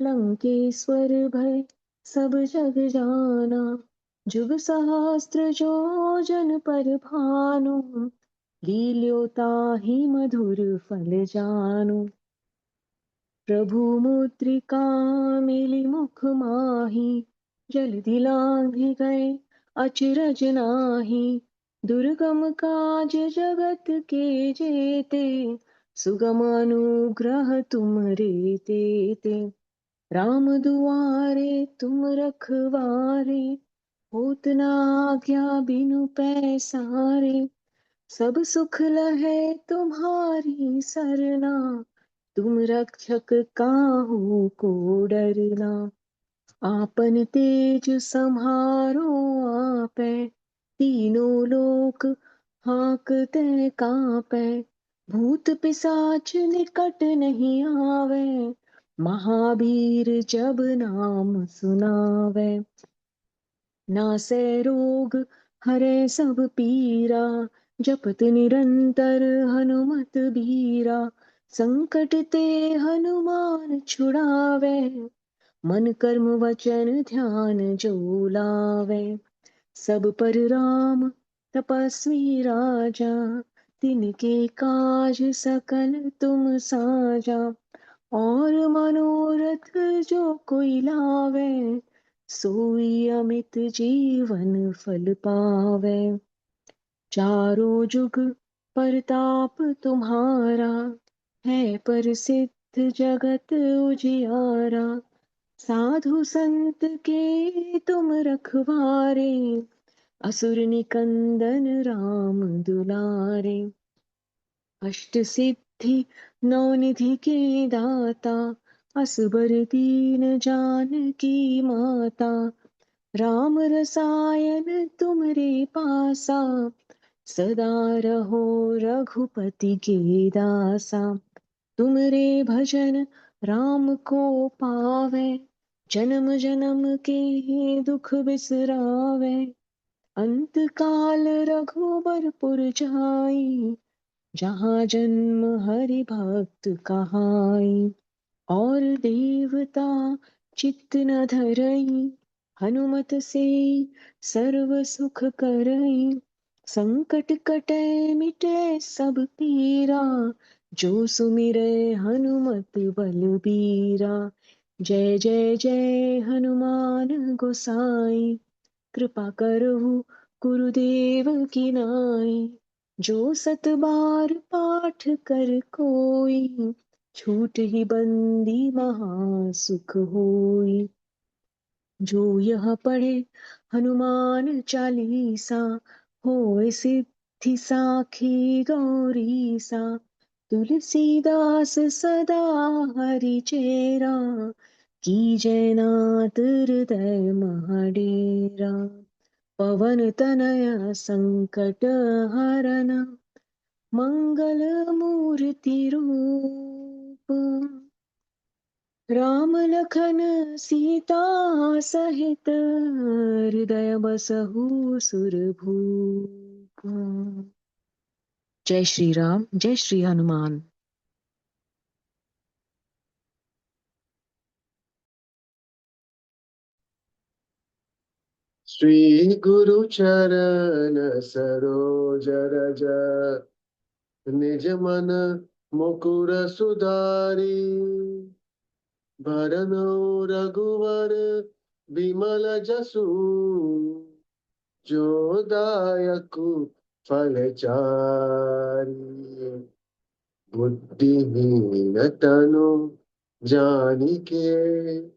लंकेश्वर भय सब जग जाना। जुग सहस्त्र जो जन पर भानु, लील्यो ताहि मधुर फल जानु। प्रभु मुद्रिका मिली मुख माहि, जल्दी लांघि गए अचरज नाही। दुर्गम काज जगत के जेते, सुगम अनुग्रह तुम रे तेते। राम दुआरे तुम रखवारे, होत न आज्ञा बिनु पैसारे। सब सुख लहै तुम्हारी सरना, तुम रक्षक काहू को डरना। आपन तेज सम्हारो आपै, तीनों लोक हांकते कांपै। भूत पिशाच निकट नहीं आवे, महावीर जब नाम सुनावे। नासै रोग हरै सब पीरा, जपत निरंतर हनुमत बीरा। संकट ते हनुमान छुड़ावे, मन कर्म वचन ध्यान जो लावे। सब पर राम तपस्वी राजा, तिनके काज सकल तुम साजा। और मनोरथ जो कोई लावे, सोई अमित जीवन फल पावे। चारों जुग परताप तुम्हारा, है प्रसिद्ध जगत उजियारा। साधु संत के तुम रखवारे, असुर निकंदन राम दुलारे। अष्ट सिद्धि नौ निधि के दाता, असबर दीन जानकी माता। राम रसायन तुम्हरे पासा, सदा रहो रघुपति के दासा। तुमरे भजन राम को पावे, जन्म जन्म के दुख बिसरावे। अंत काल रघुबरपुर जाई, जहाँ जन्म हरि भक्त कहाई। और देवता चित्त न धरई, हनुमत से सर्व सुख करई। संकट कटे मिटे सब पीरा, जो सुमिरै हनुमत बलबीरा। जय जय जय हनुमान गोसाई, कृपा करहु गुरुदेव की नाई। जो सत बार पाठ कर कोई, छूट ही बंदी महा सुख होई। जो यह पढ़े हनुमान चालीसा, होय सिद्धि साखी गौरीसा। तुलसीदास सदा हरि चेरा, की जयनाथ हृदय महडेरा। पवन तनय संकट हरन, मंगल मूर्ति रूप। राम लखन सीता सहित, हृदय बसहु सुरभूप। जय श्री राम, जय श्री हनुमान। श्री गुरु चरण सरोज रज, निज मन मुकुर सुधारी। भरनौ रघुवर बिमल जसु, जो दायकु फल चारि। बुद्धिहीन तनु जानिके,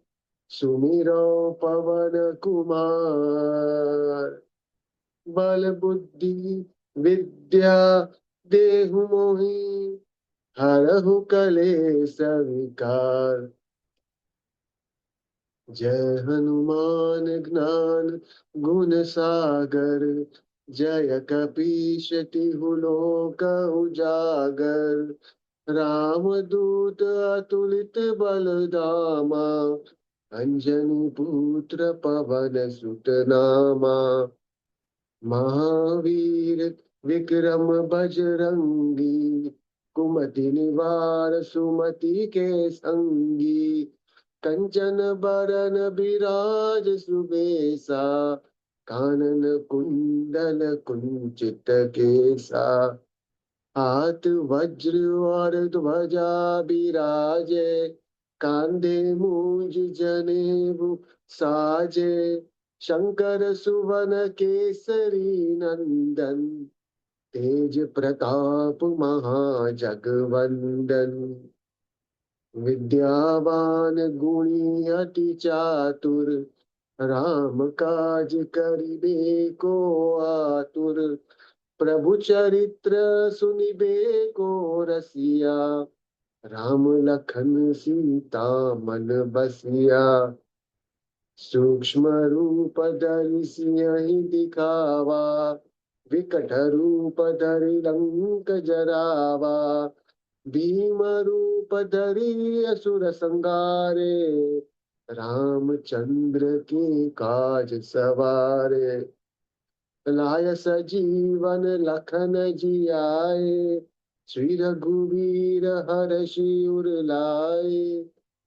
सुमिरो पवन कुमार। बल बुद्धि विद्या देहु मोहि, हरहु कलेश विकार। जय हनुमान ज्ञान गुण सागर, जय कपीश तिहु लोक उजागर। रामदूत अतुलित बल धामा, अंजनी पुत्र पवन सुत नामा। महावीर विक्रम बजरंगी, कुमति निवार सुमति के संगी। कंचन बरन बिराज सुबेसा, कानन कुंडल कुंचित केसा। हाथ वज्र और ध्वजा बिराजे, कांधे मूंज जनेऊ साजे। शंकर सुवन केसरी नंदन, तेज प्रताप महाजगवंदन। विद्यावान गुणी अति चातुर, राम काज करिबे को आतुर। प्रभु चरित्र सुनिबे को रसिया, राम लखन सीता मन बसिया। सूक्ष्म रूप धरि सिंह दिखावा, विकट रूप धरि लंक जरावा, भीम रूप धरि असुर संगारे, रामचंद्र के काज सवारे। लाय सजीवन लखन जियाए, श्री रघुवीर हर्षि उर लाए।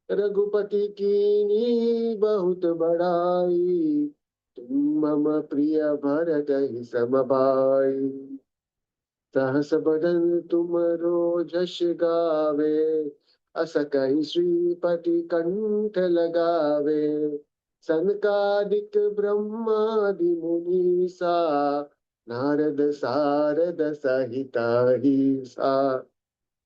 रघुपति कीनी बहुत बड़ाई, तुम मम प्रिय भरत ही सम भाई। सहस बदन तुम जस गावे, अस कहि श्रीपति कंठ लगावे। सनकादिक ब्रह्मादि मुनीसा, नारद सारद सहित ईसा।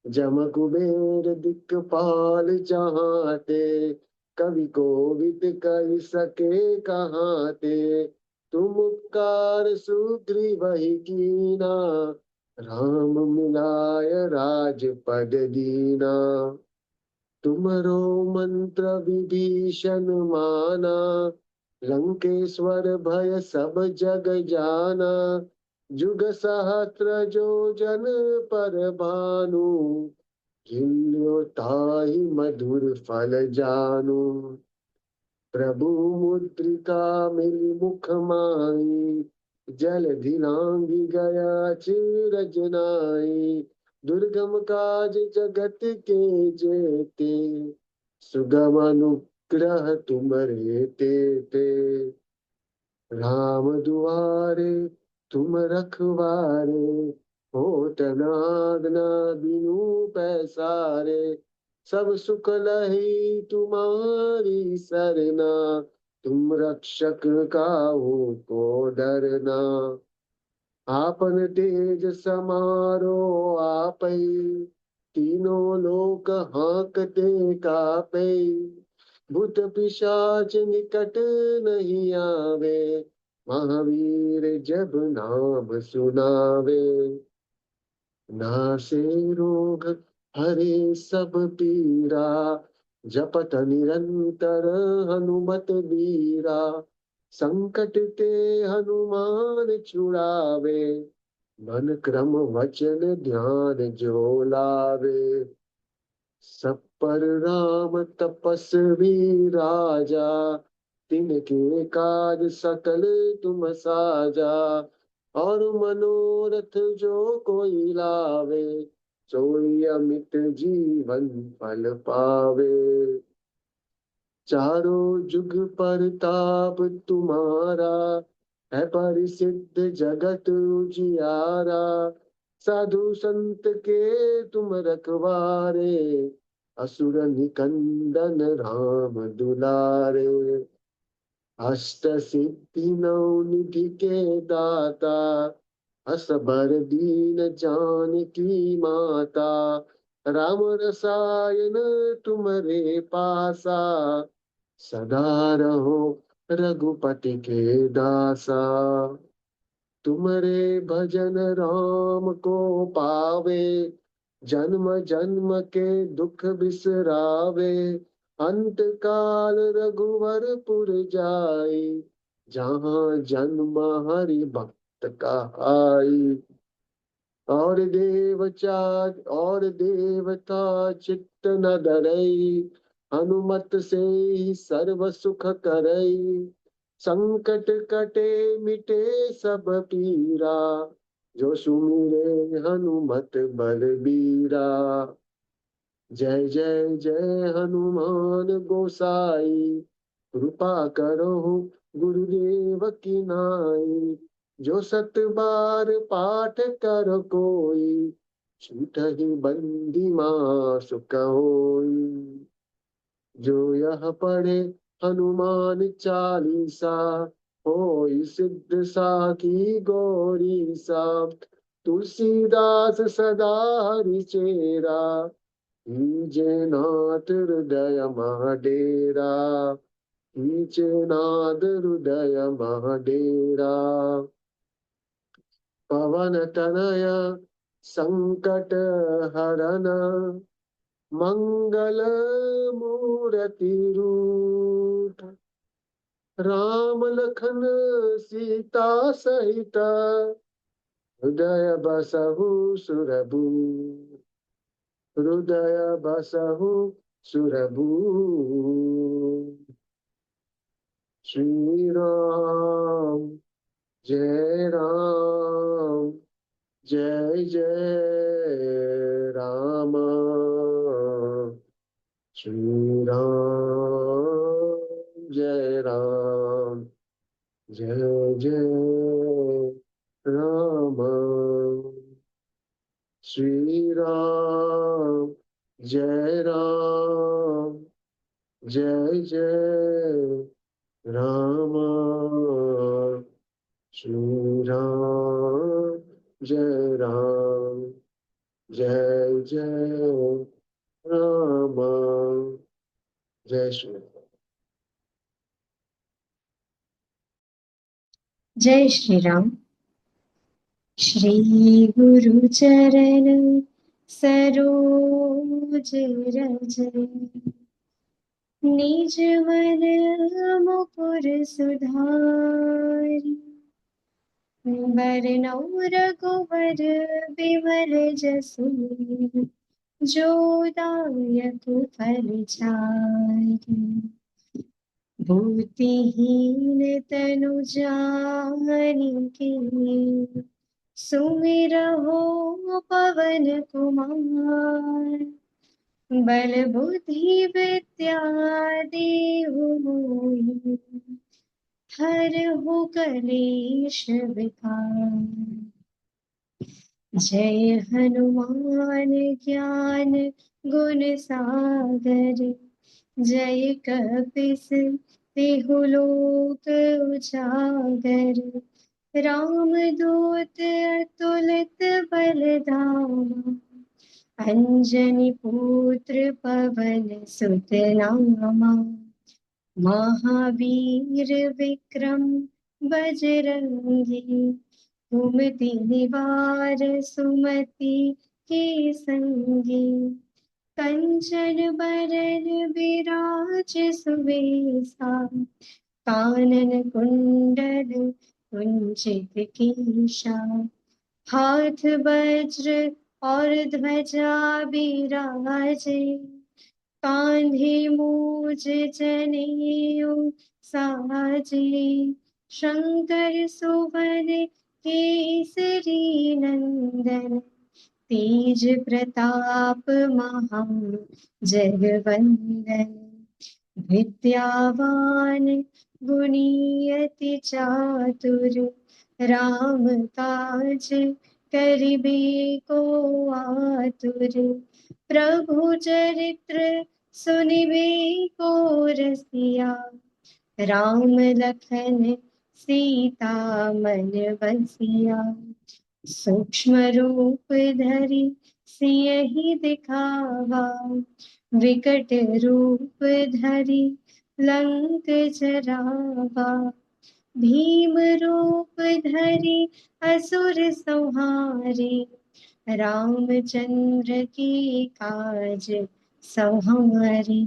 जम कुबेर दिक्पाल जहाते, कवि कोविद कहि सके कहाते। तुम उपकार सुग्रीवहि कीना, राम मिलाय राजपद दीना। तुमरो मंत्र विभीषण माना, लंकेश्वर भय सब जग जाना। जुग सहस्त्र जो जन पर भानु, जियो ताहि मधुर फल जानु। प्रभु मुद्रिका मिली मुख माही, जलधि लांघि गया चीरज नाई। दुर्गम काज जगत के जेते, सुगम अनुग्रह तुम्हारे तेते। राम दुआरे तुम रखवारे, होत न आज्ञा बिनु पैसारे। सब सुख लही तुम्हारी सरना, तुम रक्षक काहू को डरना। आपन तेज समारो आपै, तीनों लोक हांकते कापै। भूत पिशाच निकट नहीं आवे, महावीर जब नाम सुनावे। नासे रोग हरे सब पीरा, जपत निरंतर हनुमत बीरा। संकट ते हनुमान छुड़ावे, मन क्रम वचन ध्यान जो लावे। सब पर राम तपस्वी राजा, तिनके काज सकल तुम साजा। और मनोरथ जो कोई लावे, सोई अमित जीवन फल पावे। चारों जुग परताप तुम्हारा, है परिसिद्ध जगत उजियारा। साधु संत के तुम रखवारे, असुर निकंदन राम दुलारे। अष्ट सिद्धि नौ निधि के दाता, असबर दीन जानकी माता। राम रसायन तुम्हारे पासा, सदा रहो रघुपति के दासा। तुमरे भजन राम को पावे, जन्म जन्म के दुख बिसरावे। अंत काल रघुवर पुर जाई, जहाँ जन्म हरि भक्त कहाई। और देवता चित्त न डरई, हनुमत से ही सर्व सुख करई। संकट कटे मिटे सब पीरा, जो सुमिरे हनुमत बलबीरा। जय जय जय हनुमान गोसाई, कृपा करो गुरुदेव की नाई। जो सत बार पाठ कर कोई, छूटहि बंदी मास होई। जो यह पढ़े हनुमान चालीसा, होई सिद्ध साखी गौरी सा। तुलसीदास सदा हरि चेरा, कीजे नाथ हृदय मह डेरा। कीजे नाथ हृदय मह डेरा। पवन तनय संकट हरन, मंगल मूर्ति रूप। राम लखन सीता सहित हृदय बसहु सुरभूप, हृदय बसहु सुरभूप। श्री राम जय राम जय जय राम, श्री राम जय राम जय जय राम, श्री राम जय राम जय जय राम, श्री राम जय राम जय जय राम, जय श्री राम। जय श्री राम। श्री गुरु चरण सरोज रज, निज मन मुकुर सुधारि, बरनौ रघुवर बिमल जसु, जो दायक फलचारि। भूतिहीन तनु जानिके, सुमिरहो पवन कुमार। बल बुद्धि विद्या देहु मोहि, हरहु कलेश विकार। जय हनुमान ज्ञान गुण सागर, जय कपीस तिहु लोक उजागर। रामदूत अतुलित बलधामा, अंजनी पुत्र पवन सुत नामा। महावीर विक्रम बजरंगी, कुमति निवार सुमति के संगी। कंचन बरन विराज सुवेशा, कानन कुंडल कुंचित केशा। हाथ वज्र और ध्वजा बिराजे, कांधे मूज जनेऊ साजे। शंकर सुवन केसरी नंदन, तेज प्रताप महा जगवंदन। विद्यावान गुणी अति चातुर, राम काज करिबे को आतुर। प्रभु चरित्र सुनिबे को रसिया, राम लखन सीता मन बसिया। सूक्ष्म रूप धरि सियहि दिखावा, विकट रूप धरि लंक जरावा। भीम रूप धरि असुर संहारे, रामचंद्र के काज संहारे।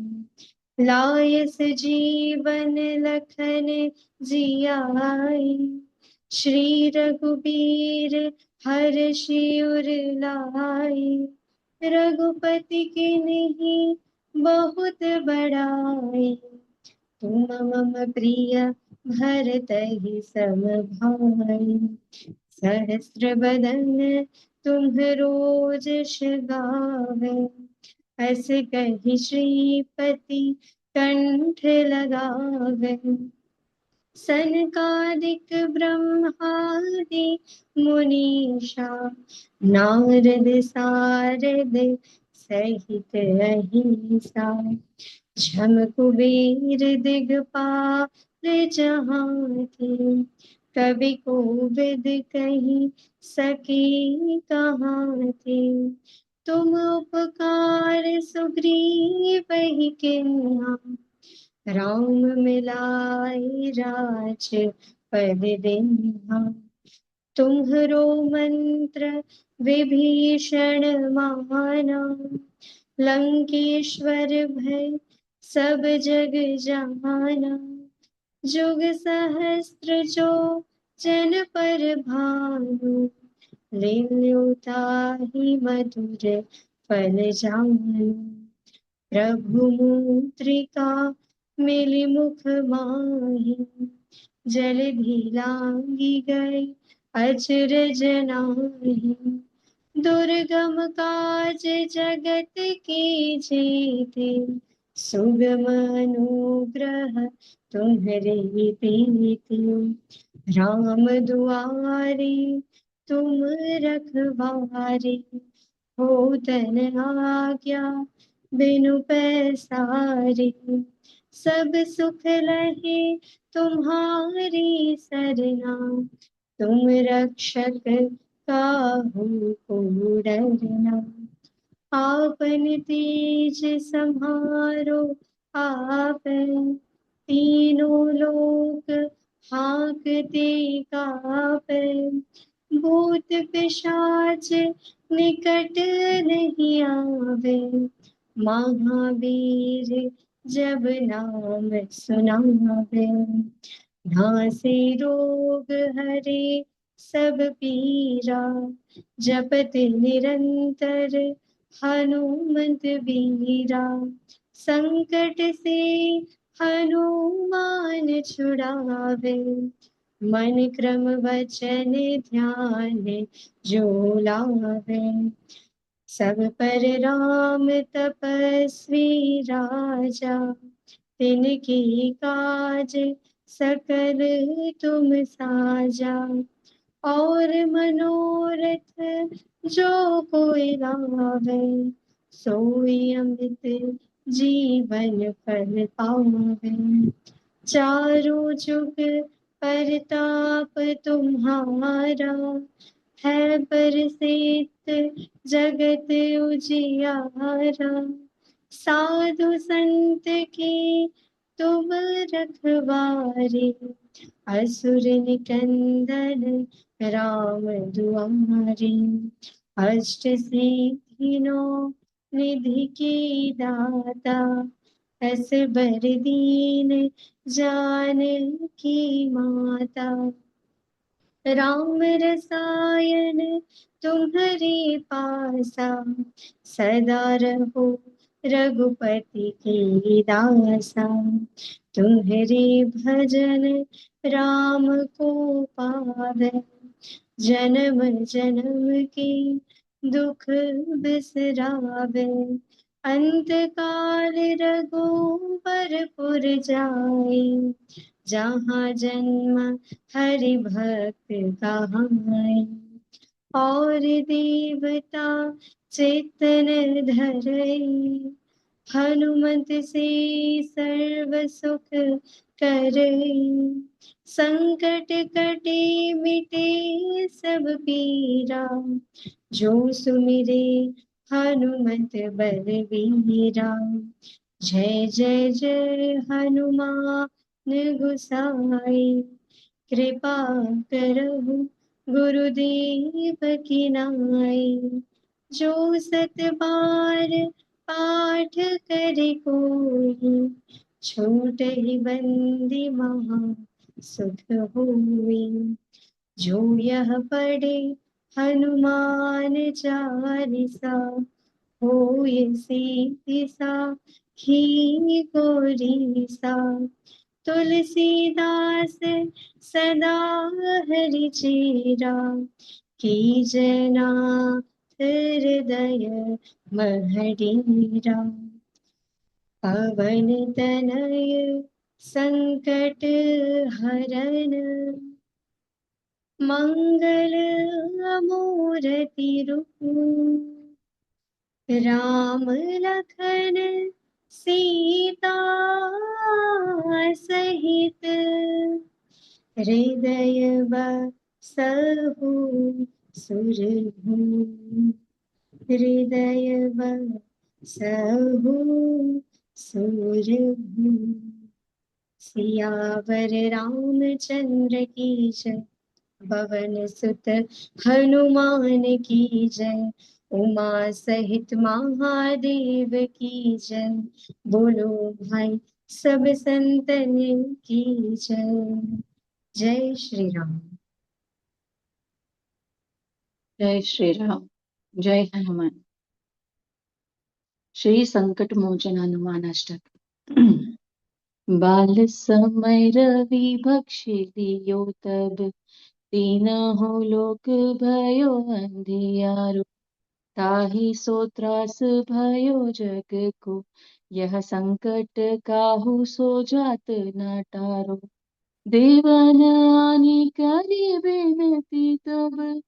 लाय सजीवन लखन जियाए, श्री रघुबीर हर्षि उर लाए। रघुपति किन्हीं बहुत बड़ाई, तुम मम प्रिय भरतहि सम भाई। सहस्र बदन तुम्हरो जस गावै, अस कहि श्रीपति कंठ लगावै। सनकादिक ब्रह्मादि मुनीषा, नारद सारद सहित अहिंसा। जम कुबेर दिगपाल जहांते, कवि कोविद कहि सके कहाते। तुम उपकार सुग्रीव किन्हा, राम मिलाए राजपद दीन्हा। तुम्हरो मंत्र विभीषण माना, लंकेश्वर भय सब जग जाना। जुग सहस्त्र जो जन पर भानु, लील्यो ताहि मधुर फल जानु। प्रभु मुद्रिका मिली मुख माहि, जलधि लांगी गए अचरज नाही। दुर्गम काज जगत के जेते, सुगम अनुग्रह तुम्हरे तेते। राम दुआरे तुम रखवारे, हो तन आज्ञा बिनु पैसारे। सब सुख लहे तुम्हारी सरना, तुम रक्षक काहू को डरना। आपन तेज सम्हारो आपै, तीनों लोक हांकते कापै। भूत पिशाच निकट नहीं आवे, महावीर जब नाम सुनावे। नासे रोग हरे सब पीरा, जपत निरंतर हनुमंत बीरा। संकट से हनुमान छुड़ावे, मन क्रम वचन ध्यान जो लावे। सब पर राम तपस्वी राजा, तिनके काज सकल तुम साजा। और मनोरथ जो कोई लावे, सोई अमृत जीवन फल पावे। चारों जुग परताप तुम्हारा, है परसिद्ध जगत उजियारा। साधु संत की तुम रखवारे, असुर निकंदन राम दुआरे। अष्ट सिद्धि नौ निधि के दाता, अस बर दीन जानकी माता। राम रसायन तुम्हारे पासा, सदा रहो रघुपति के दासा। तुम्हारे भजन राम को पावे, जन्म जन्म के दुख बिसरावे। अंत काल रघुबरपुर जाए, जहाँ जन्म हरि भक्त कहाई। और देवता चेतन धरई, हनुमत से सर्व सुख करई। संकट कटे मिटे सब पीरा, जो सुमिरे हनुमत बलवीरा। जय जय जय हनुमान गोसाई, कृपा करहु गुरुदेव की नाई। जो सत बार पाठ करे कोई, छूट ही बंदी महा सुख होई। जो यह पढ़े हनुमान चालीसा, होय सिद्धि साखी गौरी सा। तुलसीदास सदा हरि चेरा, की जना हृदय महडीरा। पवन तनय संकट हरन, मंगल मूर्ति रूप। राम लखन सीता सहित, हृदय बसहु सुरभूप। हृदय बसहु सुरभूप। सियावर रामचंद्र की जय, पवन सुत हनुमान की जय। उमा सहित महादेव की जय। बोलो भाई सब संतन की जय। जय श्री राम। जय श्री राम। जय हनुमान। श्री संकट मोचन हनुमान अष्टक। बाल समय रवि भक्षि लियो तब, तीनहु लोक भयो अंधियारो। ताहि सो त्रास भयो जग को, यह संकट काहू सो जात न टारो। देवन आनी करी बिनती तब,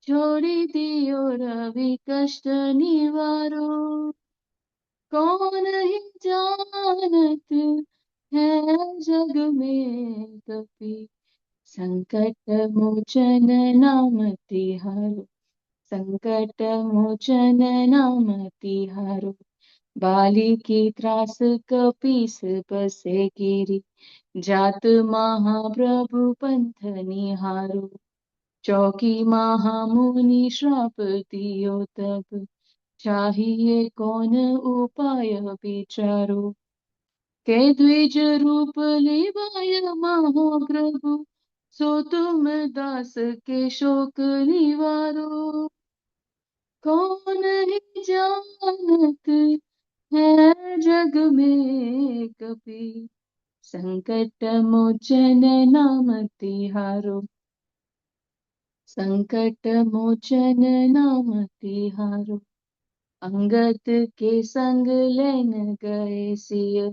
छोड़ी दियो रवि कष्ट निवारो। कौन ही जानत है जग में कपि, संकट मोचन नाम तिहारो। संकट मोचन नाम तिहारो। बाली की त्रास कपीस बसे गिरी, जात महाप्रभु पंथ निहारो। चौकी महामुनि श्राप दियो तब, चाहिए कौन उपाय विचारो। के द्विज रूप लिवाय महाप्रभु, सो तुम दास के शोक निवारो। कौन ही जानत है जग में कपि, संकट मोचन नाम तिहारो। संकट मोचन नाम तिहारो। अंगद के संग लेन गए सिय,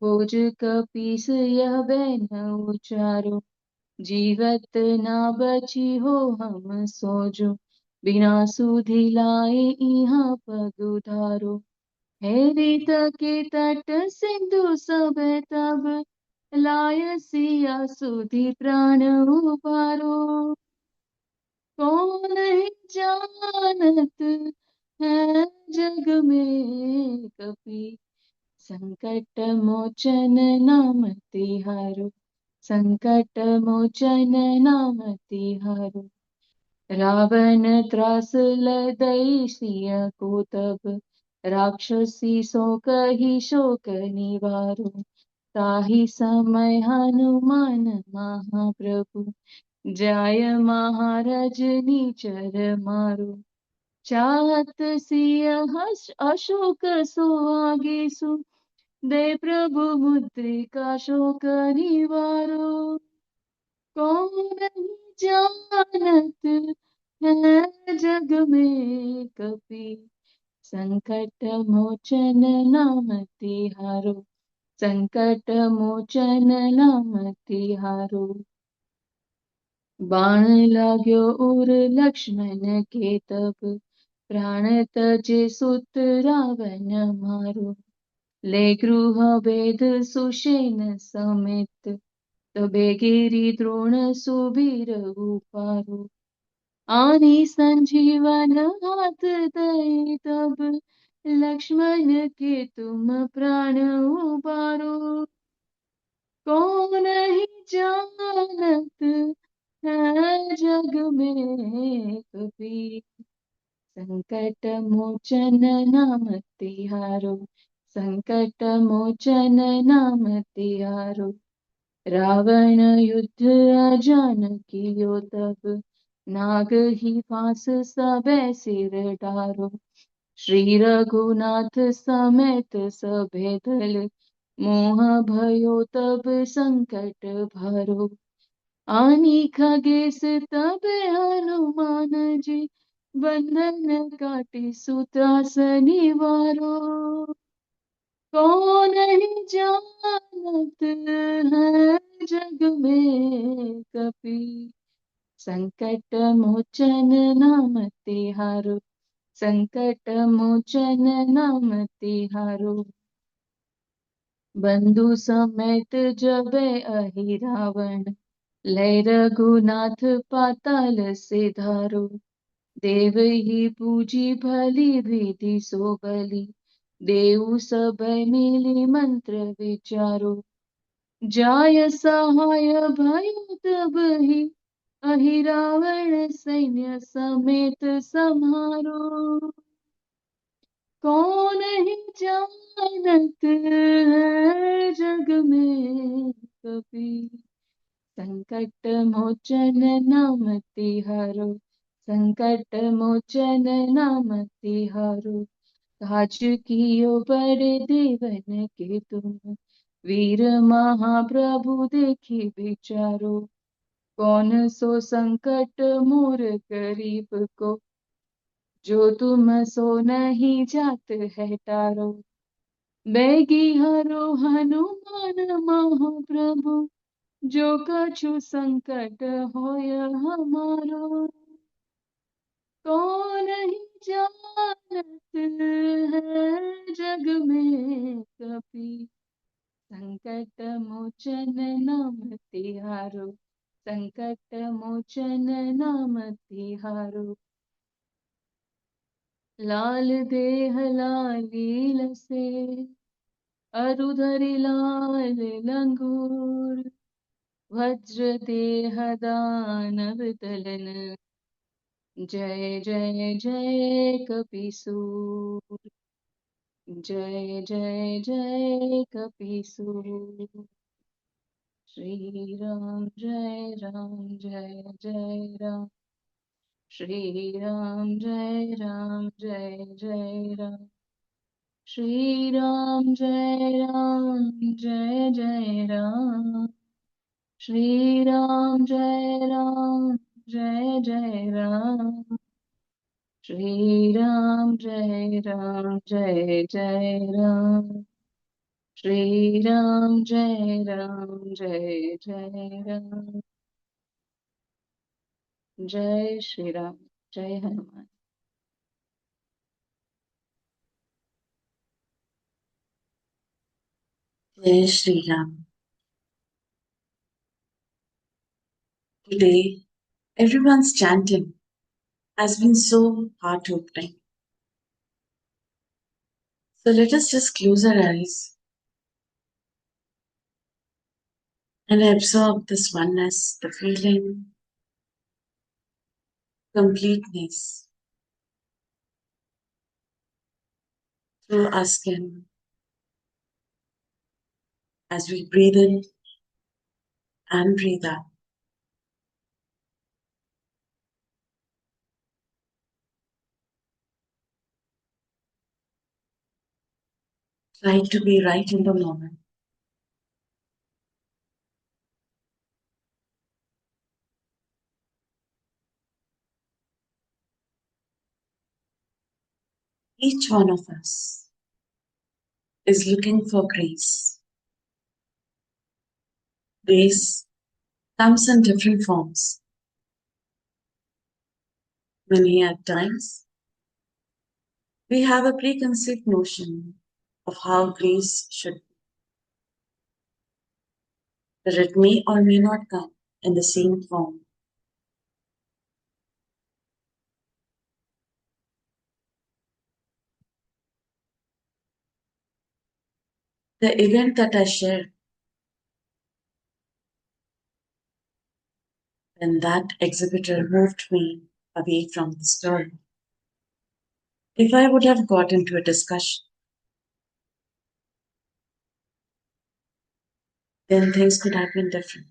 भोज कपीस यह बैन उचारो। जीवत ना बची हो हम सोजो, बिना सुधि लाए इहाँ पग उधारो। हेरित के तट सिंधु सब तब, लाय सिया सुधि प्राण उबारो। कौन ही जानत है जग में कपि, संकट मोचन नाम तिहारो। संकट मोचन नाम तिहारो। रावण त्रास लदई सिय को तब, राक्षसी सो कही शोक निवारो। ताहि समय हनुमान महाप्रभु, जाय महाराज नीचर मारो। चाहत सिय हर्ष अशोक सो आगे सु, दे प्रभु मुद्रिका शोक निवारो। कौन ही जानत है जग में कपि, संकट मोचन नाम तिहारो। संकट मोचन नाम तिहारो। बाण लाग्यो उर लक्ष्मण के तब, प्राण तजे सुत रावण मारो। ले गृह वेद सुषेण समेत, तबे गिरि द्रोण सुबीर उपारो। आनी संजीवन हाथ दई तब, लक्ष्मण के तुम प्राण उबारो। कौन ही जानत है जग में कपि, संकट मोचन नाम तिहारो। संकट मोचन नाम तिहारो। रावण युद्ध अजान कियो तब, नाग ही फांस सबे सिर डारो। श्री रघुनाथ समेत सभे दल, मोह भयो तब संकट भरो। आनी खगेश तब हनुमान जी, बंधन काटे सूत्रास निवारो। कौन ही जानत है जग में कपि, संकट मोचन नाम तिहारो। संकट मोचन नाम तिहारो। बंधु समेत जबे अहि रावण, ले रघुनाथ पाताल सिधारो। देव ही पूजी भली विधि सो बली, देव सब मिली मंत्र विचारो। जाय सहाय भयो तब ही, अहि रावण सैन्य समेत सम्हारो। कौन ही जानत है जग संकट मोचन नाम तिहारो, संकट मोचन नाम तिहारो। काज कियो बड़े देवन के तुम, वीर महाप्रभु देखी विचारो। कौन सो संकट मोर गरीब को, जो तुम सो नहीं जात है टारो। बेगी हरो हनुमान महाप्रभु, जो कछु संकट होय हमारो। कौन ही जानत है जग में कपि, संकट मोचन नाम तिहारो, संकट मोचन नाम तिहारो। लाल देह लालील से, अरुधरि लाल लंगूर। वज्र देह दानव दलन, जय जय जय कपीसूर। जय जय जय कपीसूर। श्री राम जय राम जय जय राम, श्री राम जय राम जय जय राम, श्री राम जय राम जय जय राम, श्री राम जय राम जय जय राम, श्री राम जय राम जय जय राम, श्री राम जय राम जय जय राम। जय श्री राम, जय Hanuman. Jai Shri Ram. Today, everyone's chanting has been so heart-opening. So let us just close our eyes and absorb this oneness, the feeling, completeness through our skin as we breathe in and breathe out. Try to be right in the moment. Each one of us is looking for grace. Grace comes in different forms. Many at times, we have a preconceived notion of how grace should be, but it may or may not come in the same form. The event that I shared, when that exhibitor moved me away from the store, if I would have got into a discussion, then things could have been different.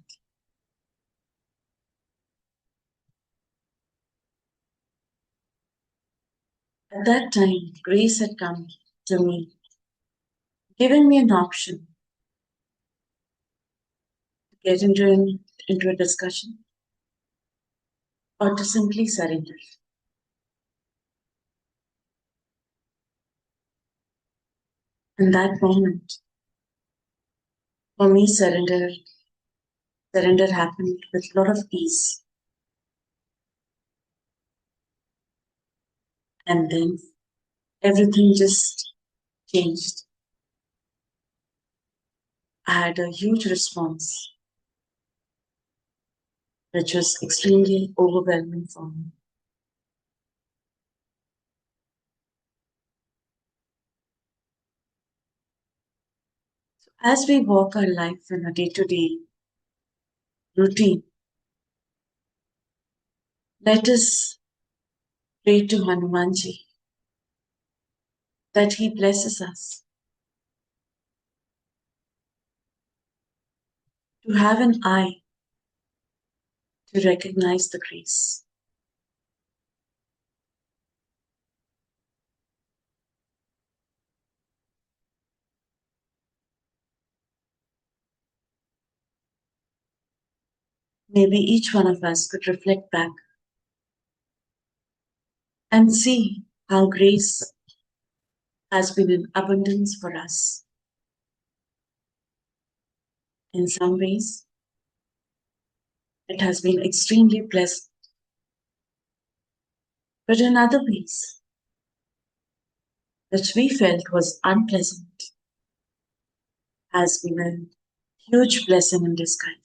At that time, grace had come to me, giving me an option to get into a discussion or to simply surrender. In that moment, for me, surrender happened with a lot of ease. And then everything just changed. I had a huge response, which was extremely overwhelming for me. So as we walk our life in a day-to-day routine, let us pray to Hanumanji that he blesses us to have an eye to recognize the grace. Maybe each one of us could reflect back and see how grace has been in abundance for us. In some ways, it has been extremely pleasant. But in other ways, which we felt was unpleasant, has been a huge blessing in disguise.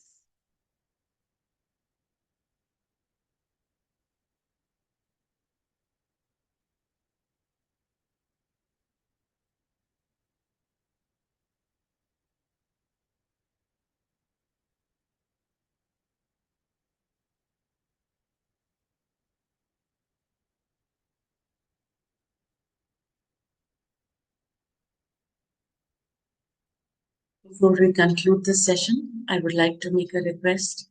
Before we conclude this session, I would like to make a request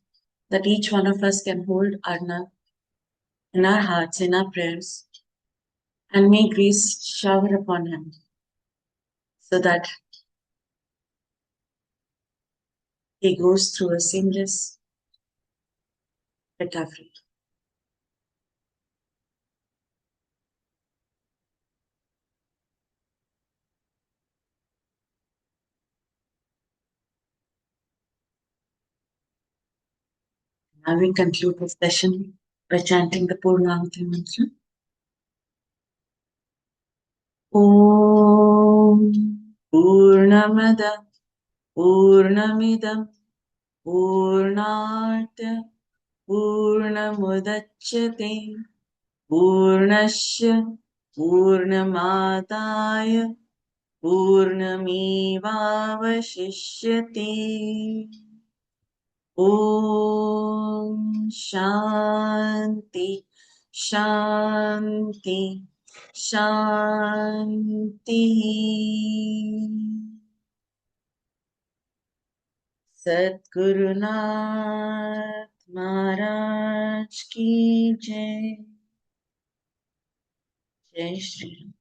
that each one of us can hold Arnav in our hearts, in our prayers, and may grace shower upon him so that he goes through a seamless recovery. Now we conclude the session by chanting the Purnamati mantra. Om Purnamada Purnamidam Purnat Purnamudachyate Purnasya Purnamadaya Purnamevavashishyate. Om Shanti Shanti Shanti. Sadguru Nath Maharaj ki jai. Jai Shri Ram.